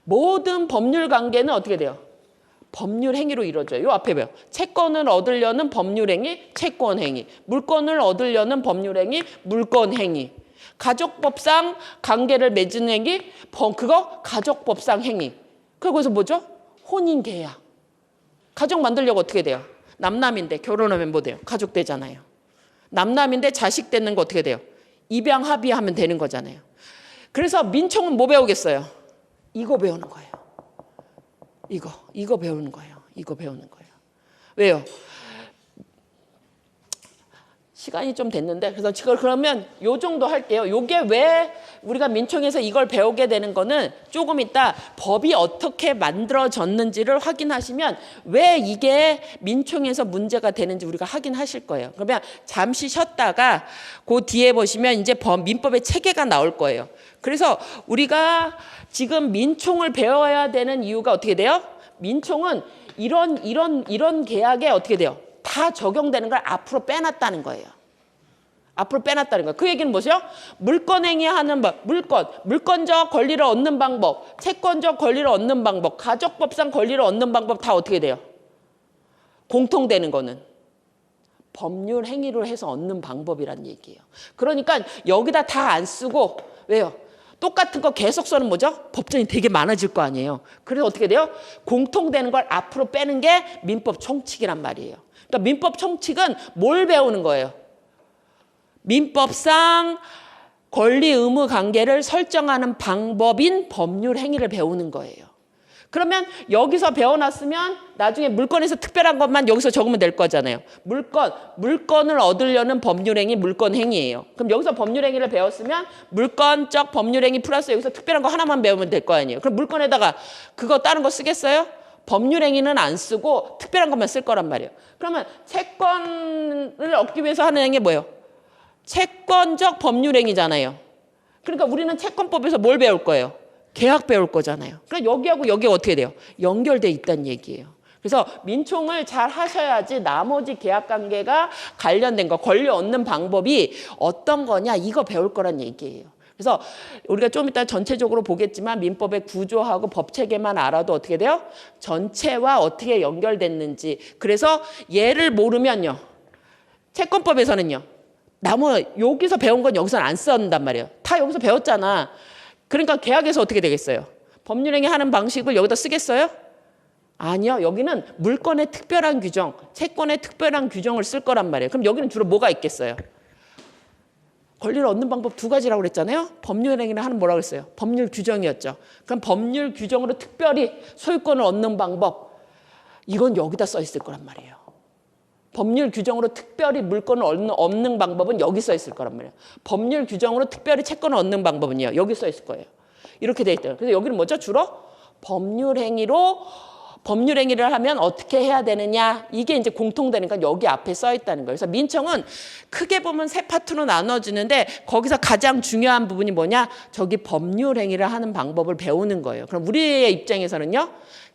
모든 법률 관계는 어떻게 돼요? 법률 행위로 이루어져요. 요 앞에 봐요. 채권을 얻으려는 법률 행위, 채권 행위. 물건을 얻으려는 법률 행위, 물건 행위. 가족법상 관계를 맺은 행위, 그거 가족법상 행위. 그래서 뭐죠? 혼인 계약. 가족 만들려고 어떻게 돼요? 남남인데 결혼하면 뭐 돼요? 가족 되잖아요. 남남인데 자식 되는 거 어떻게 돼요? 입양 합의하면 되는 거잖아요. 그래서 민총은 뭐 배우겠어요? 이거 배우는 거예요. 이거 배우는 거예요. 이거 배우는 거예요. 왜요? 시간이 좀 됐는데 그래서 그러면 요 정도 할게요. 요게 왜 우리가 민총에서 이걸 배우게 되는 거는 조금 이따 법이 어떻게 만들어졌는지를 확인하시면 왜 이게 민총에서 문제가 되는지 우리가 확인하실 거예요. 그러면 잠시 쉬었다가 그 뒤에 보시면 이제 민법의 체계가 나올 거예요. 그래서 우리가 지금 민총을 배워야 되는 이유가 어떻게 돼요? 민총은 이런 계약에 어떻게 돼요? 다 적용되는 걸 앞으로 빼놨다는 거예요. 앞으로 빼놨다는 거예요. 그 얘기는 뭐죠? 물건행위하는 법, 물건적 권리를 얻는 방법, 채권적 권리를 얻는 방법, 가족법상 권리를 얻는 방법 다 어떻게 돼요? 공통되는 거는 법률 행위를 해서 얻는 방법이란 얘기예요. 그러니까 여기다 다 안 쓰고 왜요? 똑같은 거 계속 써는 뭐죠? 법전이 되게 많아질 거 아니에요. 그래서 어떻게 돼요? 공통되는 걸 앞으로 빼는 게 민법 총칙이란 말이에요. 그러니까 민법 총칙은 뭘 배우는 거예요? 민법상 권리 의무 관계를 설정하는 방법인 법률 행위를 배우는 거예요. 그러면 여기서 배워놨으면 나중에 물건에서 특별한 것만 여기서 적으면 될 거잖아요. 물건을 얻으려는 법률행위, 물건행위예요. 그럼 여기서 법률행위를 배웠으면 물건적 법률행위 플러스 여기서 특별한 거 하나만 배우면 될 거 아니에요. 그럼 물건에다가 그거 다른 거 쓰겠어요? 법률행위는 안 쓰고 특별한 것만 쓸 거란 말이에요. 그러면 채권을 얻기 위해서 하는 행위 뭐예요? 채권적 법률행위잖아요. 그러니까 우리는 채권법에서 뭘 배울 거예요? 계약 배울 거잖아요. 그러니까 여기하고 여기가 어떻게 돼요? 연결돼 있다는 얘기예요. 그래서 민총을 잘 하셔야지 나머지 계약관계가 관련된 거, 권리 얻는 방법이 어떤 거냐 이거 배울 거란 얘기예요. 그래서 우리가 좀 이따 전체적으로 보겠지만 민법의 구조하고 법체계만 알아도 어떻게 돼요? 전체와 어떻게 연결됐는지. 그래서 얘를 모르면요. 채권법에서는요. 여기서 배운 건 여기서는 안 쓴단 말이에요. 다 여기서 배웠잖아. 그러니까 계약에서 어떻게 되겠어요? 법률행위 하는 방식을 여기다 쓰겠어요? 아니요. 여기는 물건의 특별한 규정, 채권의 특별한 규정을 쓸 거란 말이에요. 그럼 여기는 주로 뭐가 있겠어요? 권리를 얻는 방법 2가지라고 그랬잖아요. 법률행위를 하는 뭐라고 했어요? 법률 규정이었죠. 그럼 법률 규정으로 특별히 소유권을 얻는 방법, 이건 여기다 써 있을 거란 말이에요. 법률 규정으로 특별히 물건을 얻는 방법은 여기 써 있을 거란 말이에요. 법률 규정으로 특별히 채권을 얻는 방법은요. 여기 써 있을 거예요. 이렇게 돼 있대요. 그래서 여기는 뭐죠? 주로 법률 행위로 법률 행위를 하면 어떻게 해야 되느냐 이게 이제 공통되니까 여기 앞에 써 있다는 거예요. 그래서 민청은 크게 보면 세 파트로 나눠지는데 거기서 가장 중요한 부분이 뭐냐? 저기 법률 행위를 하는 방법을 배우는 거예요. 그럼 우리의 입장에서는요.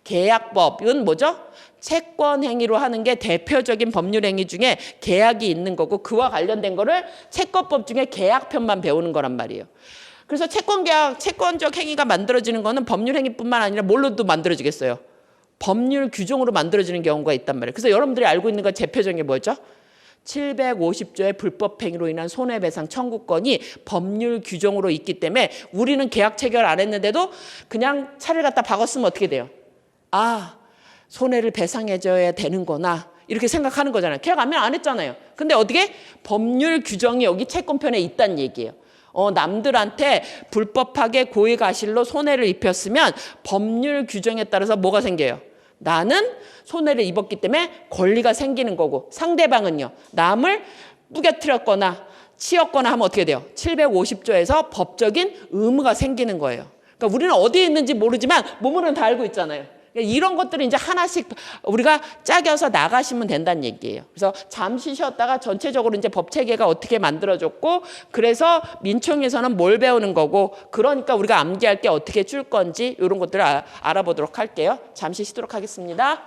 계약법은 뭐죠? 채권 행위로 하는 게 대표적인 법률 행위 중에 계약이 있는 거고 그와 관련된 거를 채권법 중에 계약편만 배우는 거란 말이에요. 그래서 채권계약, 채권적 행위가 만들어지는 거는 법률 행위뿐만 아니라 뭘로도 만들어지겠어요? 법률 규정으로 만들어지는 경우가 있단 말이에요. 그래서 여러분들이 알고 있는 건 대표적인 게 뭐죠? 750조의 불법 행위로 인한 손해배상 청구권이 법률 규정으로 있기 때문에 우리는 계약 체결 안 했는데도 그냥 차를 갖다 박았으면 어떻게 돼요? 아, 손해를 배상해줘야 되는구나. 이렇게 생각하는 거잖아요. 계약 안 했잖아요. 근데 어떻게? 법률 규정이 여기 채권편에 있다는 얘기예요. 남들한테 불법하게 고의가실로 손해를 입혔으면 법률 규정에 따라서 뭐가 생겨요? 나는 손해를 입었기 때문에 권리가 생기는 거고 상대방은요. 남을 뿌겨뜨렸거나 치였거나 하면 어떻게 돼요? 750조에서 법적인 의무가 생기는 거예요. 그러니까 우리는 어디에 있는지 모르지만 몸으로는 다 알고 있잖아요. 이런 것들을 이제 하나씩 우리가 짜겨서 나가시면 된다는 얘기예요. 그래서 잠시 쉬었다가 전체적으로 이제 법 체계가 어떻게 만들어졌고 그래서 민총에서는 뭘 배우는 거고 그러니까 우리가 암기할 게 어떻게 줄 건지 이런 것들을 알아보도록 할게요. 잠시 쉬도록 하겠습니다.